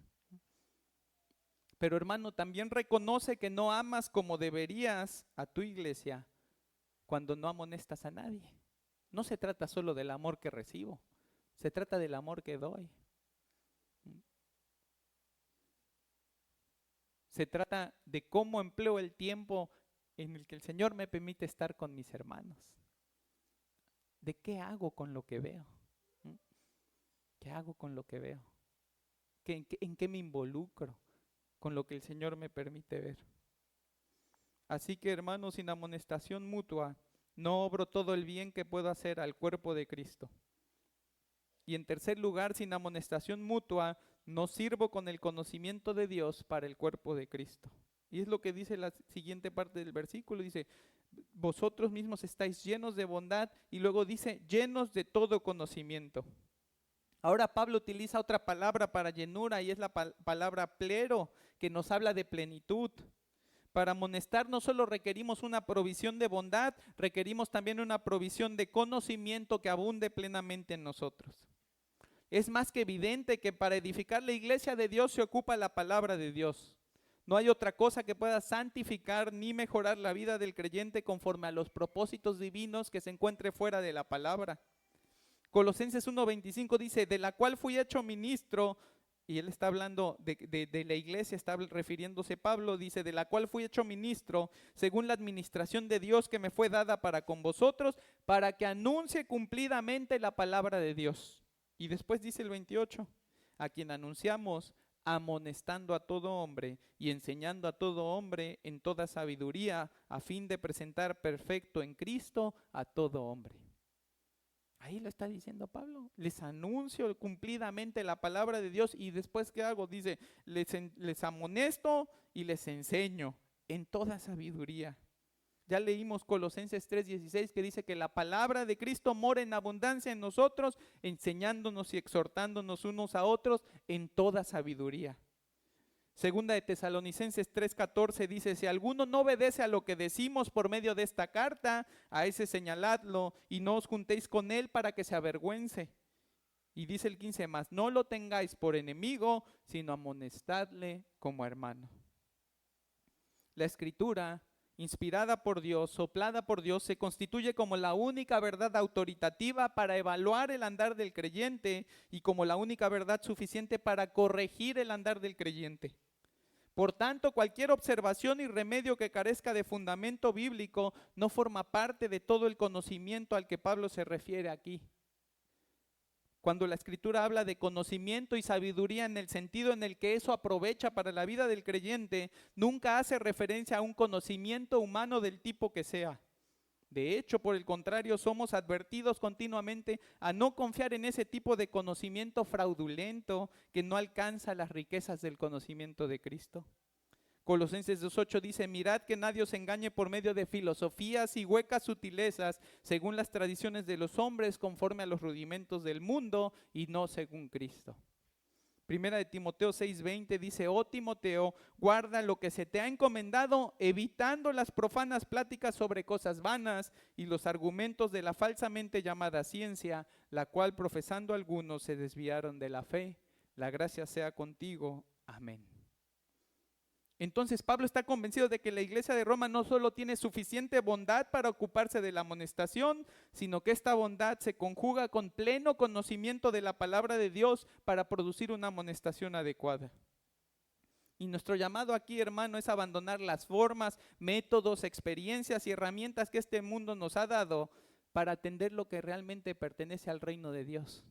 Pero hermano, también reconoce que no amas como deberías a tu iglesia cuando no amonestas a nadie. No se trata solo del amor que recibo, se trata del amor que doy. Se trata de cómo empleo el tiempo en el que el Señor me permite estar con mis hermanos. ¿De qué hago con lo que veo? ¿Qué hago con lo que veo? ¿En qué me involucro con lo que el Señor me permite ver? Así que hermanos, sin amonestación mutua, no obro todo el bien que puedo hacer al cuerpo de Cristo. Y en tercer lugar, sin amonestación mutua, no sirvo con el conocimiento de Dios para el cuerpo de Cristo. Y es lo que dice la siguiente parte del versículo, dice, vosotros mismos estáis llenos de bondad, y luego dice, llenos de todo conocimiento. Ahora Pablo utiliza otra palabra para llenura y es la palabra plero, que nos habla de plenitud. Para amonestar no solo requerimos una provisión de bondad, requerimos también una provisión de conocimiento que abunde plenamente en nosotros. Es más que evidente que para edificar la iglesia de Dios se ocupa la palabra de Dios. No hay otra cosa que pueda santificar ni mejorar la vida del creyente conforme a los propósitos divinos que se encuentre fuera de la palabra. Colosenses 1:25 dice, de la cual fui hecho ministro, y él está hablando de la iglesia, está refiriéndose Pablo, dice, de la cual fui hecho ministro, según la administración de Dios que me fue dada para con vosotros, para que anuncie cumplidamente la palabra de Dios. Y después dice el 28, a quien anunciamos, amonestando a todo hombre y enseñando a todo hombre en toda sabiduría, a fin de presentar perfecto en Cristo a todo hombre. Ahí lo está diciendo Pablo. Les anuncio cumplidamente la palabra de Dios y después ¿qué hago? Dice, les amonesto y les enseño en toda sabiduría. Ya leímos Colosenses 3:16 que dice que la palabra de Cristo mora en abundancia en nosotros, enseñándonos y exhortándonos unos a otros en toda sabiduría. Segunda de Tesalonicenses 3:14 dice, si alguno no obedece a lo que decimos por medio de esta carta, a ese señaladlo y no os juntéis con él para que se avergüence. Y dice el 15 más, no lo tengáis por enemigo, sino amonestadle como hermano. La escritura, inspirada por Dios, soplada por Dios, se constituye como la única verdad autoritativa para evaluar el andar del creyente y como la única verdad suficiente para corregir el andar del creyente. Por tanto, cualquier observación y remedio que carezca de fundamento bíblico no forma parte de todo el conocimiento al que Pablo se refiere aquí. Cuando la Escritura habla de conocimiento y sabiduría en el sentido en el que eso aprovecha para la vida del creyente, nunca hace referencia a un conocimiento humano del tipo que sea. De hecho, por el contrario, somos advertidos continuamente a no confiar en ese tipo de conocimiento fraudulento que no alcanza las riquezas del conocimiento de Cristo. Colosenses 2:8 dice, mirad que nadie os engañe por medio de filosofías y huecas sutilezas, según las tradiciones de los hombres, conforme a los rudimentos del mundo y no según Cristo. Primera de Timoteo 6:20 dice, oh Timoteo, guarda lo que se te ha encomendado, evitando las profanas pláticas sobre cosas vanas y los argumentos de la falsamente llamada ciencia, la cual profesando algunos se desviaron de la fe. La gracia sea contigo. Amén. Entonces Pablo está convencido de que la iglesia de Roma no solo tiene suficiente bondad para ocuparse de la amonestación, sino que esta bondad se conjuga con pleno conocimiento de la palabra de Dios para producir una amonestación adecuada. Y nuestro llamado aquí, hermano, es abandonar las formas, métodos, experiencias y herramientas que este mundo nos ha dado para atender lo que realmente pertenece al reino de Dios.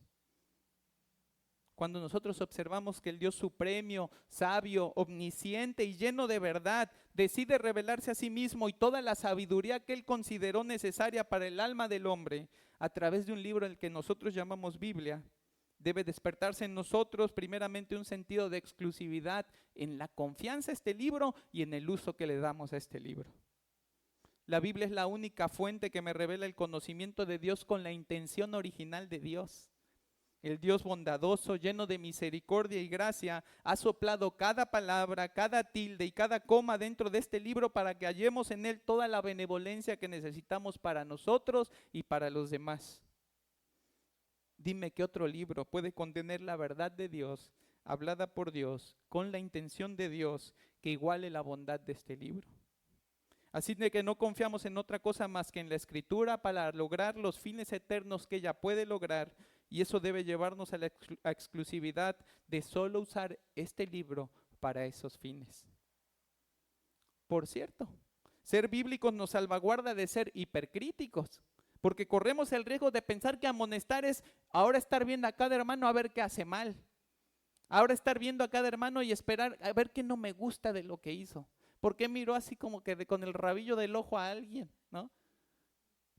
Cuando nosotros observamos que el Dios supremo, sabio, omnisciente y lleno de verdad decide revelarse a sí mismo y toda la sabiduría que Él consideró necesaria para el alma del hombre a través de un libro el que nosotros llamamos Biblia, debe despertarse en nosotros primeramente un sentido de exclusividad en la confianza a este libro y en el uso que le damos a este libro. La Biblia es la única fuente que me revela el conocimiento de Dios con la intención original de Dios. El Dios bondadoso, lleno de misericordia y gracia, ha soplado cada palabra, cada tilde y cada coma dentro de este libro para que hallemos en él toda la benevolencia que necesitamos para nosotros y para los demás. Dime qué otro libro puede contener la verdad de Dios, hablada por Dios, con la intención de Dios, que iguale la bondad de este libro. Así de que no confiamos en otra cosa más que en la Escritura para lograr los fines eternos que ella puede lograr, y eso debe llevarnos a la exclusividad de solo usar este libro para esos fines. Por cierto, ser bíblicos nos salvaguarda de ser hipercríticos, porque corremos el riesgo de pensar que amonestar es ahora estar viendo a cada hermano a ver qué hace mal. Ahora estar viendo a cada hermano y esperar a ver qué no me gusta de lo que hizo. ¿Por qué miró así como que con el rabillo del ojo a alguien, ¿no?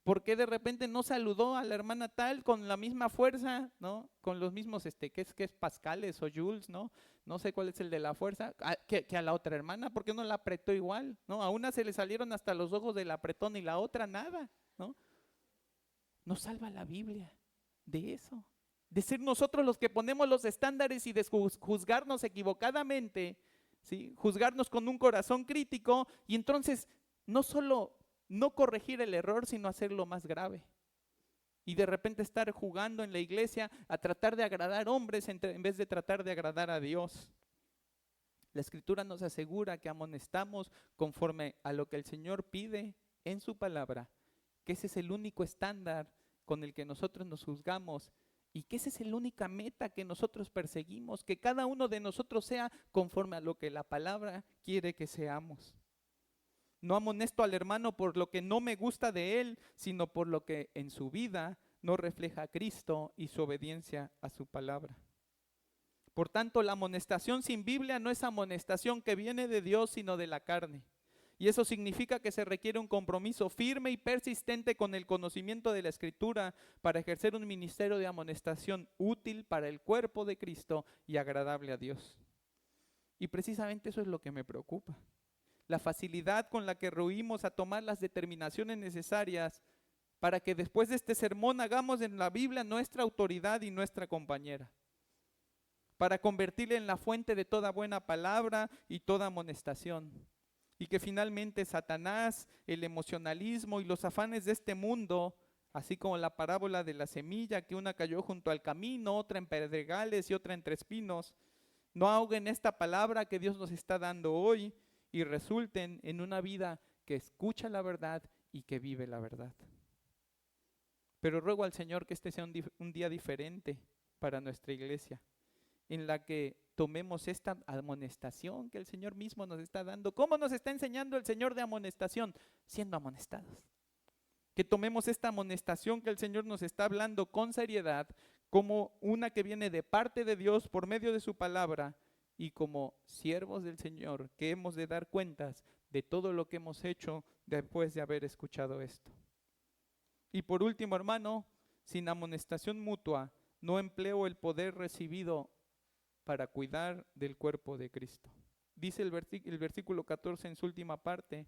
¿Por qué de repente no saludó a la hermana tal con la misma fuerza, ¿no? Con los mismos, ¿qué es Pascales o Jules, ¿no? No sé cuál es el de la fuerza, que a la otra hermana, ¿por qué no la apretó igual, ¿no? A una se le salieron hasta los ojos del apretón y la otra nada, ¿no? Nos salva la Biblia de eso, de ser nosotros los que ponemos los estándares y de juzgarnos equivocadamente, ¿sí? Juzgarnos con un corazón crítico y entonces no solo no corregir el error, sino hacerlo más grave. Y de repente estar jugando en la iglesia a tratar de agradar hombres en vez de tratar de agradar a Dios. La Escritura nos asegura que amonestamos conforme a lo que el Señor pide en su palabra, que ese es el único estándar con el que nosotros nos juzgamos y que esa es la única meta que nosotros perseguimos, que cada uno de nosotros sea conforme a lo que la palabra quiere que seamos. No amonesto al hermano por lo que no me gusta de él, sino por lo que en su vida no refleja a Cristo y su obediencia a su palabra. Por tanto, la amonestación sin Biblia no es amonestación que viene de Dios, sino de la carne. Y eso significa que se requiere un compromiso firme y persistente con el conocimiento de la Escritura para ejercer un ministerio de amonestación útil para el cuerpo de Cristo y agradable a Dios. Y precisamente eso es lo que me preocupa. La facilidad con la que rehuimos a tomar las determinaciones necesarias para que después de este sermón hagamos en la Biblia nuestra autoridad y nuestra compañera, para convertirla en la fuente de toda buena palabra y toda amonestación, y que finalmente Satanás, el emocionalismo y los afanes de este mundo, así como la parábola de la semilla, que una cayó junto al camino, otra en pedregales y otra entre espinos, no ahoguen esta palabra que Dios nos está dando hoy y resulten en una vida que escucha la verdad y que vive la verdad. Pero ruego al Señor que este sea un día diferente para nuestra iglesia, en la que tomemos esta amonestación que el Señor mismo nos está dando. ¿Cómo nos está enseñando el Señor de amonestación? Siendo amonestados. Que tomemos esta amonestación que el Señor nos está hablando con seriedad, como una que viene de parte de Dios por medio de su palabra, y como siervos del Señor que hemos de dar cuentas de todo lo que hemos hecho después de haber escuchado esto. Y por último, hermano, sin amonestación mutua, no empleo el poder recibido para cuidar del cuerpo de Cristo. Dice el versículo 14 en su última parte,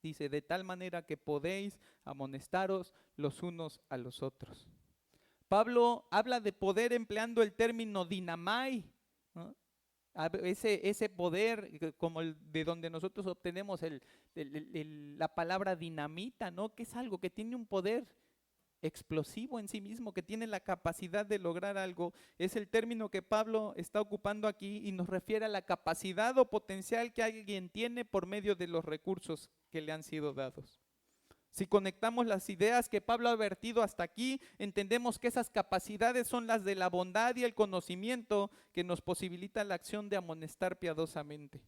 dice, de tal manera que podéis amonestaros los unos a los otros. Pablo habla de poder empleando el término dinamai, ¿no? Ese poder como el de donde nosotros obtenemos la palabra dinamita, ¿no? Que es algo que tiene un poder explosivo en sí mismo, que tiene la capacidad de lograr algo. Es el término que Pablo está ocupando aquí y nos refiere a la capacidad o potencial que alguien tiene por medio de los recursos que le han sido dados. Si conectamos las ideas que Pablo ha vertido hasta aquí, entendemos que esas capacidades son las de la bondad y el conocimiento que nos posibilita la acción de amonestar piadosamente.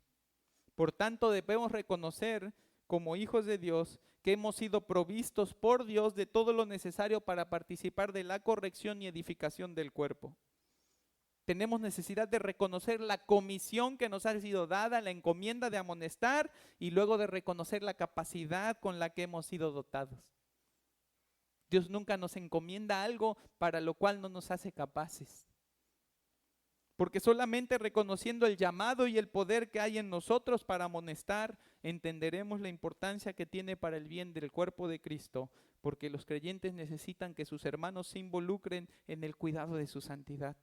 Por tanto, debemos reconocer como hijos de Dios que hemos sido provistos por Dios de todo lo necesario para participar de la corrección y edificación del cuerpo. Tenemos necesidad de reconocer la comisión que nos ha sido dada, la encomienda de amonestar y luego de reconocer la capacidad con la que hemos sido dotados. Dios nunca nos encomienda algo para lo cual no nos hace capaces. porque solamente reconociendo el llamado y el poder que hay en nosotros para amonestar, entenderemos la importancia que tiene para el bien del cuerpo de Cristo, porque los creyentes necesitan que sus hermanos se involucren en el cuidado de su santidad.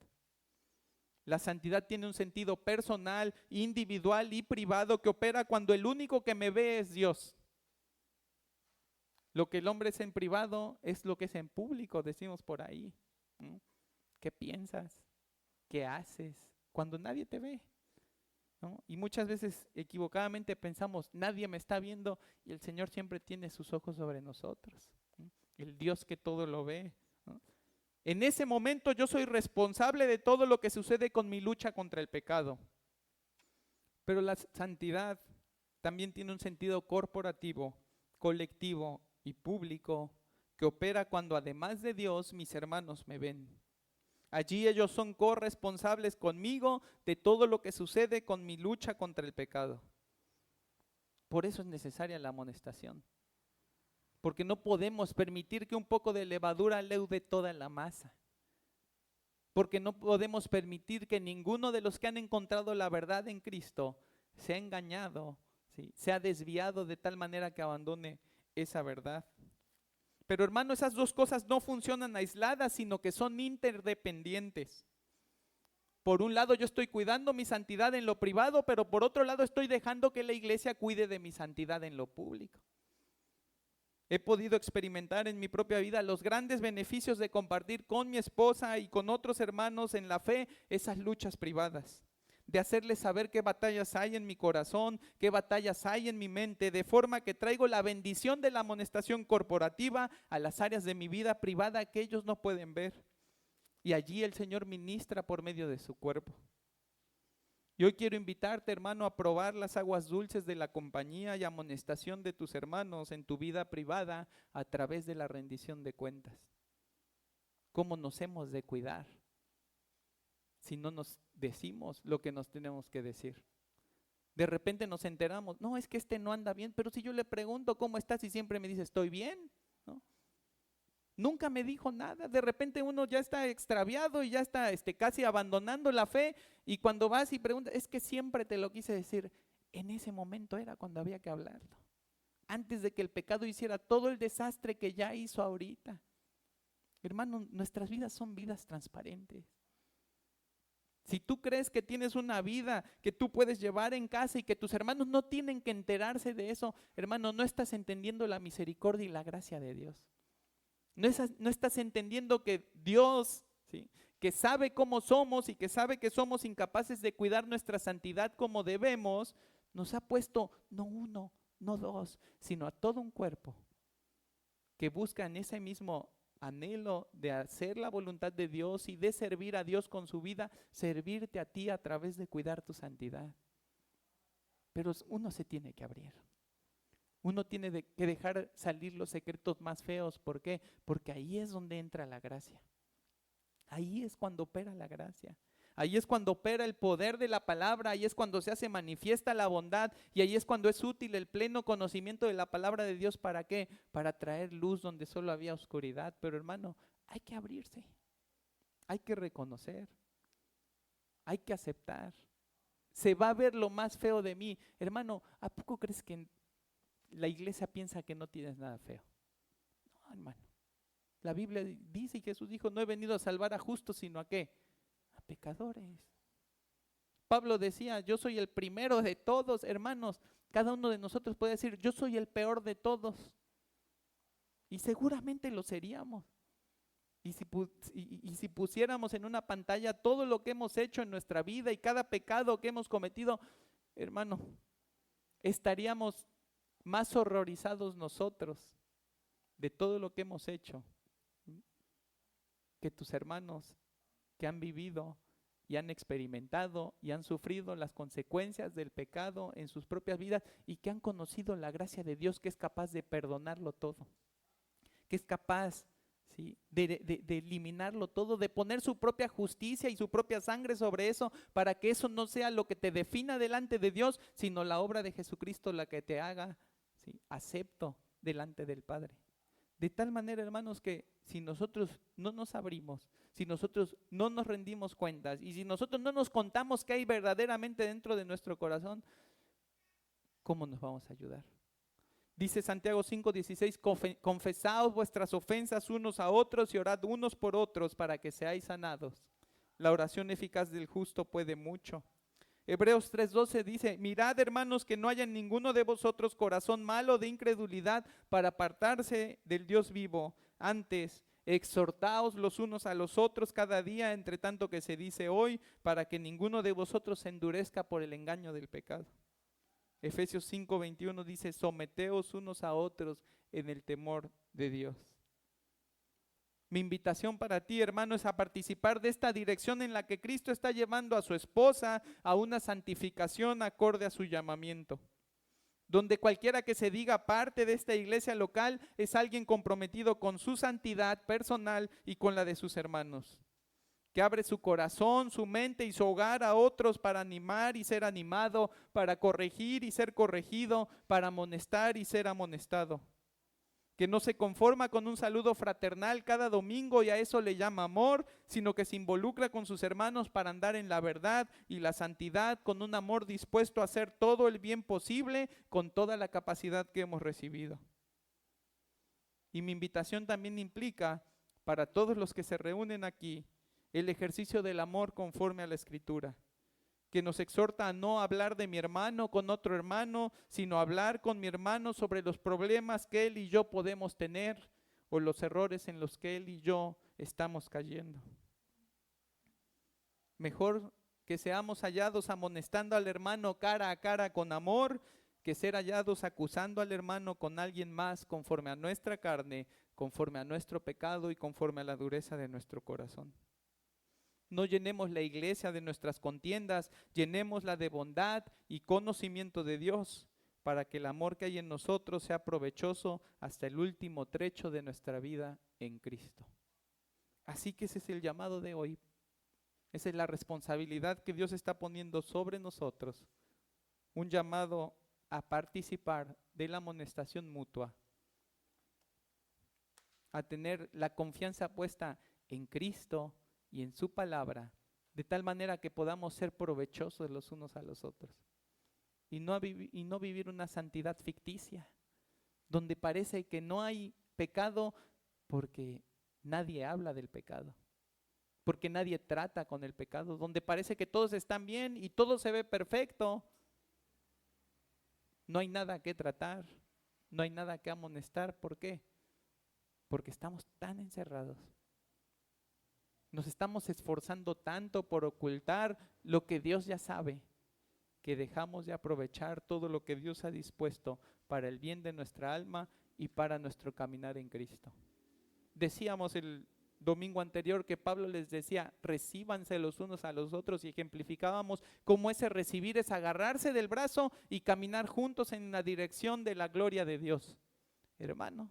La santidad tiene un sentido personal, individual y privado que opera cuando el único que me ve es Dios. Lo que el hombre es en privado es lo que es en público, decimos por ahí, ¿no? ¿Qué piensas? ¿Qué haces? Cuando nadie te ve, ¿no? Y muchas veces equivocadamente pensamos, nadie me está viendo, y el Señor siempre tiene sus ojos sobre nosotros, ¿no? El Dios que todo lo ve, ¿no? En ese momento yo soy responsable de todo lo que sucede con mi lucha contra el pecado. Pero la santidad también tiene un sentido corporativo, colectivo y público que opera cuando además de Dios mis hermanos me ven. Allí ellos son corresponsables conmigo de todo lo que sucede con mi lucha contra el pecado. Por eso es necesaria la amonestación. Porque no podemos permitir que un poco de levadura leude toda la masa. Porque no podemos permitir que ninguno de los que han encontrado la verdad en Cristo sea engañado, ¿sí? Sea desviado de tal manera que abandone esa verdad. Pero hermano, esas dos cosas no funcionan aisladas, sino que son interdependientes. Por un lado yo estoy cuidando mi santidad en lo privado, pero por otro lado estoy dejando que la iglesia cuide de mi santidad en lo público. He podido experimentar en mi propia vida los grandes beneficios de compartir con mi esposa y con otros hermanos en la fe esas luchas privadas. De hacerles saber qué batallas hay en mi corazón, qué batallas hay en mi mente, de forma que traigo la bendición de la amonestación corporativa a las áreas de mi vida privada que ellos no pueden ver. Y allí el Señor ministra por medio de su cuerpo. Y hoy quiero invitarte, hermano, a probar las aguas dulces de la compañía y amonestación de tus hermanos en tu vida privada a través de la rendición de cuentas. ¿Cómo nos hemos de cuidar si no nos decimos lo que nos tenemos que decir? De repente nos enteramos, no, es que este no anda bien, pero si yo le pregunto cómo estás y siempre me dice, estoy bien, ¿no? Nunca me dijo nada. De repente uno ya está extraviado y ya está casi abandonando la fe, y cuando vas y preguntas, es que siempre te lo quise decir. En ese momento era cuando había que hablarlo, antes de que el pecado hiciera todo el desastre que ya hizo ahorita. Hermano, nuestras vidas son vidas transparentes. Si tú crees que tienes una vida que tú puedes llevar en casa y que tus hermanos no tienen que enterarse de eso, hermano, no estás entendiendo la misericordia y la gracia de Dios. No estás entendiendo que Dios, ¿sí?, que sabe cómo somos y que sabe que somos incapaces de cuidar nuestra santidad como debemos, nos ha puesto no uno, no dos, sino a todo un cuerpo que busca en ese mismo anhelo de hacer la voluntad de Dios y de servir a Dios con su vida, servirte a ti a través de cuidar tu santidad. Pero uno se tiene que abrir. Uno tiene que dejar salir los secretos más feos. ¿Por qué? Porque ahí es donde entra la gracia. Ahí es cuando opera la gracia. Ahí es cuando opera el poder de la palabra. Ahí es cuando se hace manifiesta la bondad. Y ahí es cuando es útil el pleno conocimiento de la palabra de Dios. ¿Para qué? Para traer luz donde solo había oscuridad. Pero hermano, hay que abrirse. Hay que reconocer. Hay que aceptar. Se va a ver lo más feo de mí. Hermano, ¿a poco crees que la iglesia piensa que no tienes nada feo? No, hermano. La Biblia dice, y Jesús dijo, no he venido a salvar a justos, sino ¿a qué? A pecadores. Pablo decía, yo soy el primero de todos. Hermanos, cada uno de nosotros puede decir, yo soy el peor de todos. Y seguramente lo seríamos. Y si pusiéramos en una pantalla todo lo que hemos hecho en nuestra vida y cada pecado que hemos cometido, hermano, estaríamos más horrorizados nosotros de todo lo que hemos hecho que tus hermanos que han vivido y han experimentado y han sufrido las consecuencias del pecado en sus propias vidas y que han conocido la gracia de Dios, que es capaz de perdonarlo todo, que es capaz, ¿sí?, de eliminarlo todo, de poner su propia justicia y su propia sangre sobre eso, para que eso no sea lo que te defina delante de Dios, sino la obra de Jesucristo la que te haga, ¿sí?, acepto delante del Padre. De tal manera, hermanos, que si nosotros no nos abrimos, si nosotros no nos rendimos cuentas y si nosotros no nos contamos qué hay verdaderamente dentro de nuestro corazón, ¿cómo nos vamos a ayudar? Dice Santiago 5:16, confesaos vuestras ofensas unos a otros y orad unos por otros para que seáis sanados. La oración eficaz del justo puede mucho. Hebreos 3:12 dice, mirad hermanos que no haya en ninguno de vosotros corazón malo de incredulidad para apartarse del Dios vivo. Antes, exhortaos los unos a los otros cada día, entre tanto que se dice hoy, para que ninguno de vosotros se endurezca por el engaño del pecado. Efesios 5:21 dice, someteos unos a otros en el temor de Dios. Mi invitación para ti, hermano, es a participar de esta dirección en la que Cristo está llevando a su esposa a una santificación acorde a su llamamiento. Donde cualquiera que se diga parte de esta iglesia local es alguien comprometido con su santidad personal y con la de sus hermanos. Que abre su corazón, su mente y su hogar a otros para animar y ser animado, para corregir y ser corregido, para amonestar y ser amonestado. Que no se conforma con un saludo fraternal cada domingo y a eso le llama amor, sino que se involucra con sus hermanos para andar en la verdad y la santidad, con un amor dispuesto a hacer todo el bien posible con toda la capacidad que hemos recibido. Y mi invitación también implica, para todos los que se reúnen aquí, el ejercicio del amor conforme a la Escritura, que nos exhorta a no hablar de mi hermano con otro hermano, sino hablar con mi hermano sobre los problemas que él y yo podemos tener o los errores en los que él y yo estamos cayendo. Mejor que seamos hallados amonestando al hermano cara a cara con amor, que ser hallados acusando al hermano con alguien más conforme a nuestra carne, conforme a nuestro pecado y conforme a la dureza de nuestro corazón. No llenemos la iglesia de nuestras contiendas, llenémosla de bondad y conocimiento de Dios, para que el amor que hay en nosotros sea provechoso hasta el último trecho de nuestra vida en Cristo. Así que ese es el llamado de hoy. Esa es la responsabilidad que Dios está poniendo sobre nosotros. Un llamado a participar de la amonestación mutua, a tener la confianza puesta en Cristo y en su palabra, de tal manera que podamos ser provechosos los unos a los otros y no vivir una santidad ficticia, donde parece que no hay pecado porque nadie habla del pecado, porque nadie trata con el pecado, donde parece que todos están bien y todo se ve perfecto. No hay nada que tratar, no hay nada que amonestar. ¿Por qué? Porque estamos tan encerrados. Nos estamos esforzando tanto por ocultar lo que Dios ya sabe, que dejamos de aprovechar todo lo que Dios ha dispuesto para el bien de nuestra alma y para nuestro caminar en Cristo. Decíamos el domingo anterior que Pablo les decía, recíbanse los unos a los otros, y ejemplificábamos cómo ese recibir es agarrarse del brazo y caminar juntos en la dirección de la gloria de Dios. Hermano,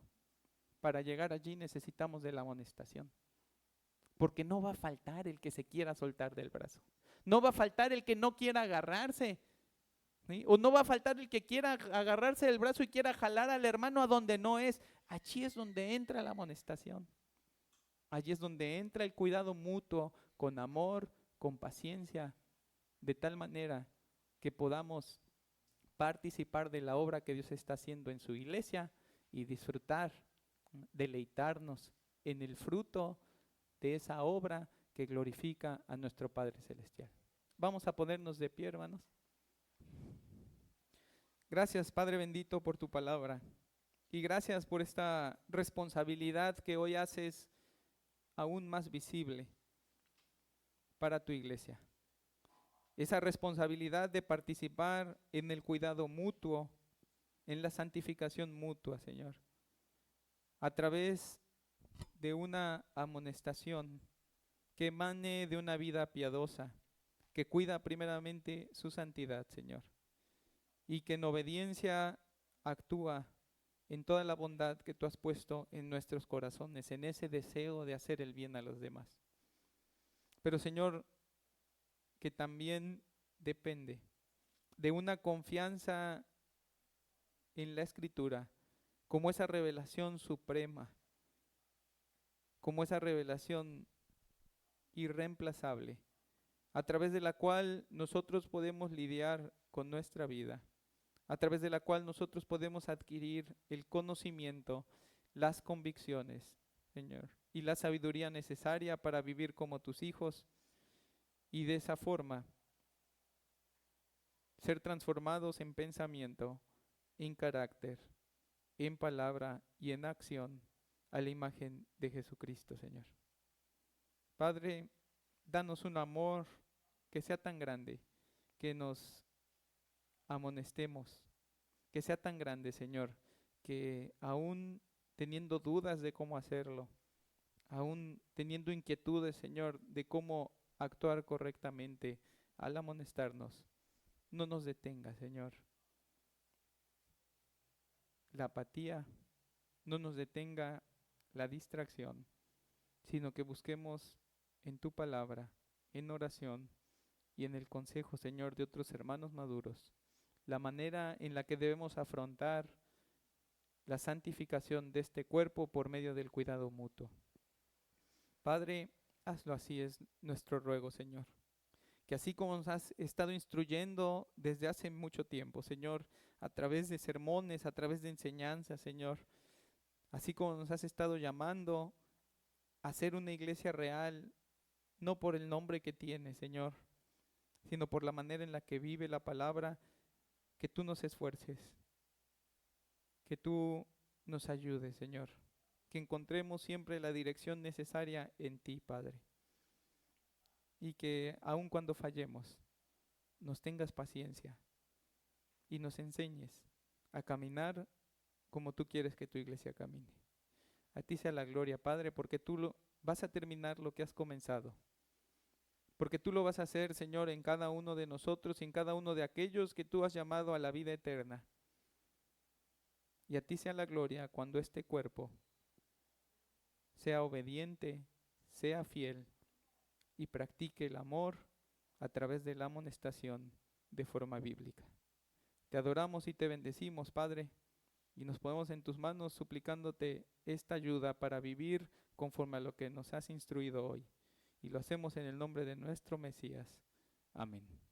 para llegar allí necesitamos de la amonestación. Porque no va a faltar el que se quiera soltar del brazo. No va a faltar el que no quiera agarrarse. ¿Sí? O no va a faltar el que quiera agarrarse del brazo y quiera jalar al hermano a donde no es. Allí es donde entra la amonestación. Allí es donde entra el cuidado mutuo con amor, con paciencia, de tal manera que podamos participar de la obra que Dios está haciendo en su iglesia y disfrutar, deleitarnos en el fruto de esa obra que glorifica a nuestro Padre Celestial. Vamos a ponernos de pie, hermanos. Gracias, Padre bendito, por tu palabra. Y gracias por esta responsabilidad que hoy haces aún más visible para tu iglesia. Esa responsabilidad de participar en el cuidado mutuo, en la santificación mutua, Señor, a través de una amonestación que emane de una vida piadosa, que cuida primeramente su santidad, Señor, y que en obediencia actúa en toda la bondad que tú has puesto en nuestros corazones, en ese deseo de hacer el bien a los demás. Pero, Señor, que también depende de una confianza en la Escritura, como esa revelación suprema, como esa revelación irreemplazable, a través de la cual nosotros podemos lidiar con nuestra vida, a través de la cual nosotros podemos adquirir el conocimiento, las convicciones, Señor, y la sabiduría necesaria para vivir como tus hijos y de esa forma ser transformados en pensamiento, en carácter, en palabra y en acción a la imagen de Jesucristo, Señor. Padre, danos un amor que sea tan grande, que nos amonestemos, que sea tan grande, Señor, que aún teniendo dudas de cómo hacerlo, aún teniendo inquietudes, Señor, de cómo actuar correctamente al amonestarnos, no nos detenga, Señor. La apatía, no nos detenga la distracción, sino que busquemos en tu palabra, en oración y en el consejo, Señor, de otros hermanos maduros, la manera en la que debemos afrontar la santificación de este cuerpo por medio del cuidado mutuo. Padre, hazlo así, es nuestro ruego, Señor. Que así como nos has estado instruyendo desde hace mucho tiempo, Señor, a través de sermones, a través de enseñanzas, Señor, así como nos has estado llamando a ser una iglesia real, no por el nombre que tiene, Señor, sino por la manera en la que vive la palabra, que tú nos esfuerces, que tú nos ayudes, Señor, que encontremos siempre la dirección necesaria en ti, Padre, y que aun cuando fallemos, nos tengas paciencia y nos enseñes a caminar como tú quieres que tu iglesia camine. A ti sea la gloria, Padre, porque vas a terminar lo que has comenzado. Porque tú lo vas a hacer, Señor, en cada uno de nosotros y en cada uno de aquellos que tú has llamado a la vida eterna. Y a ti sea la gloria cuando este cuerpo sea obediente, sea fiel y practique el amor a través de la amonestación de forma bíblica. Te adoramos y te bendecimos, Padre, y nos ponemos en tus manos suplicándote esta ayuda para vivir conforme a lo que nos has instruido hoy. Y lo hacemos en el nombre de nuestro Mesías. Amén.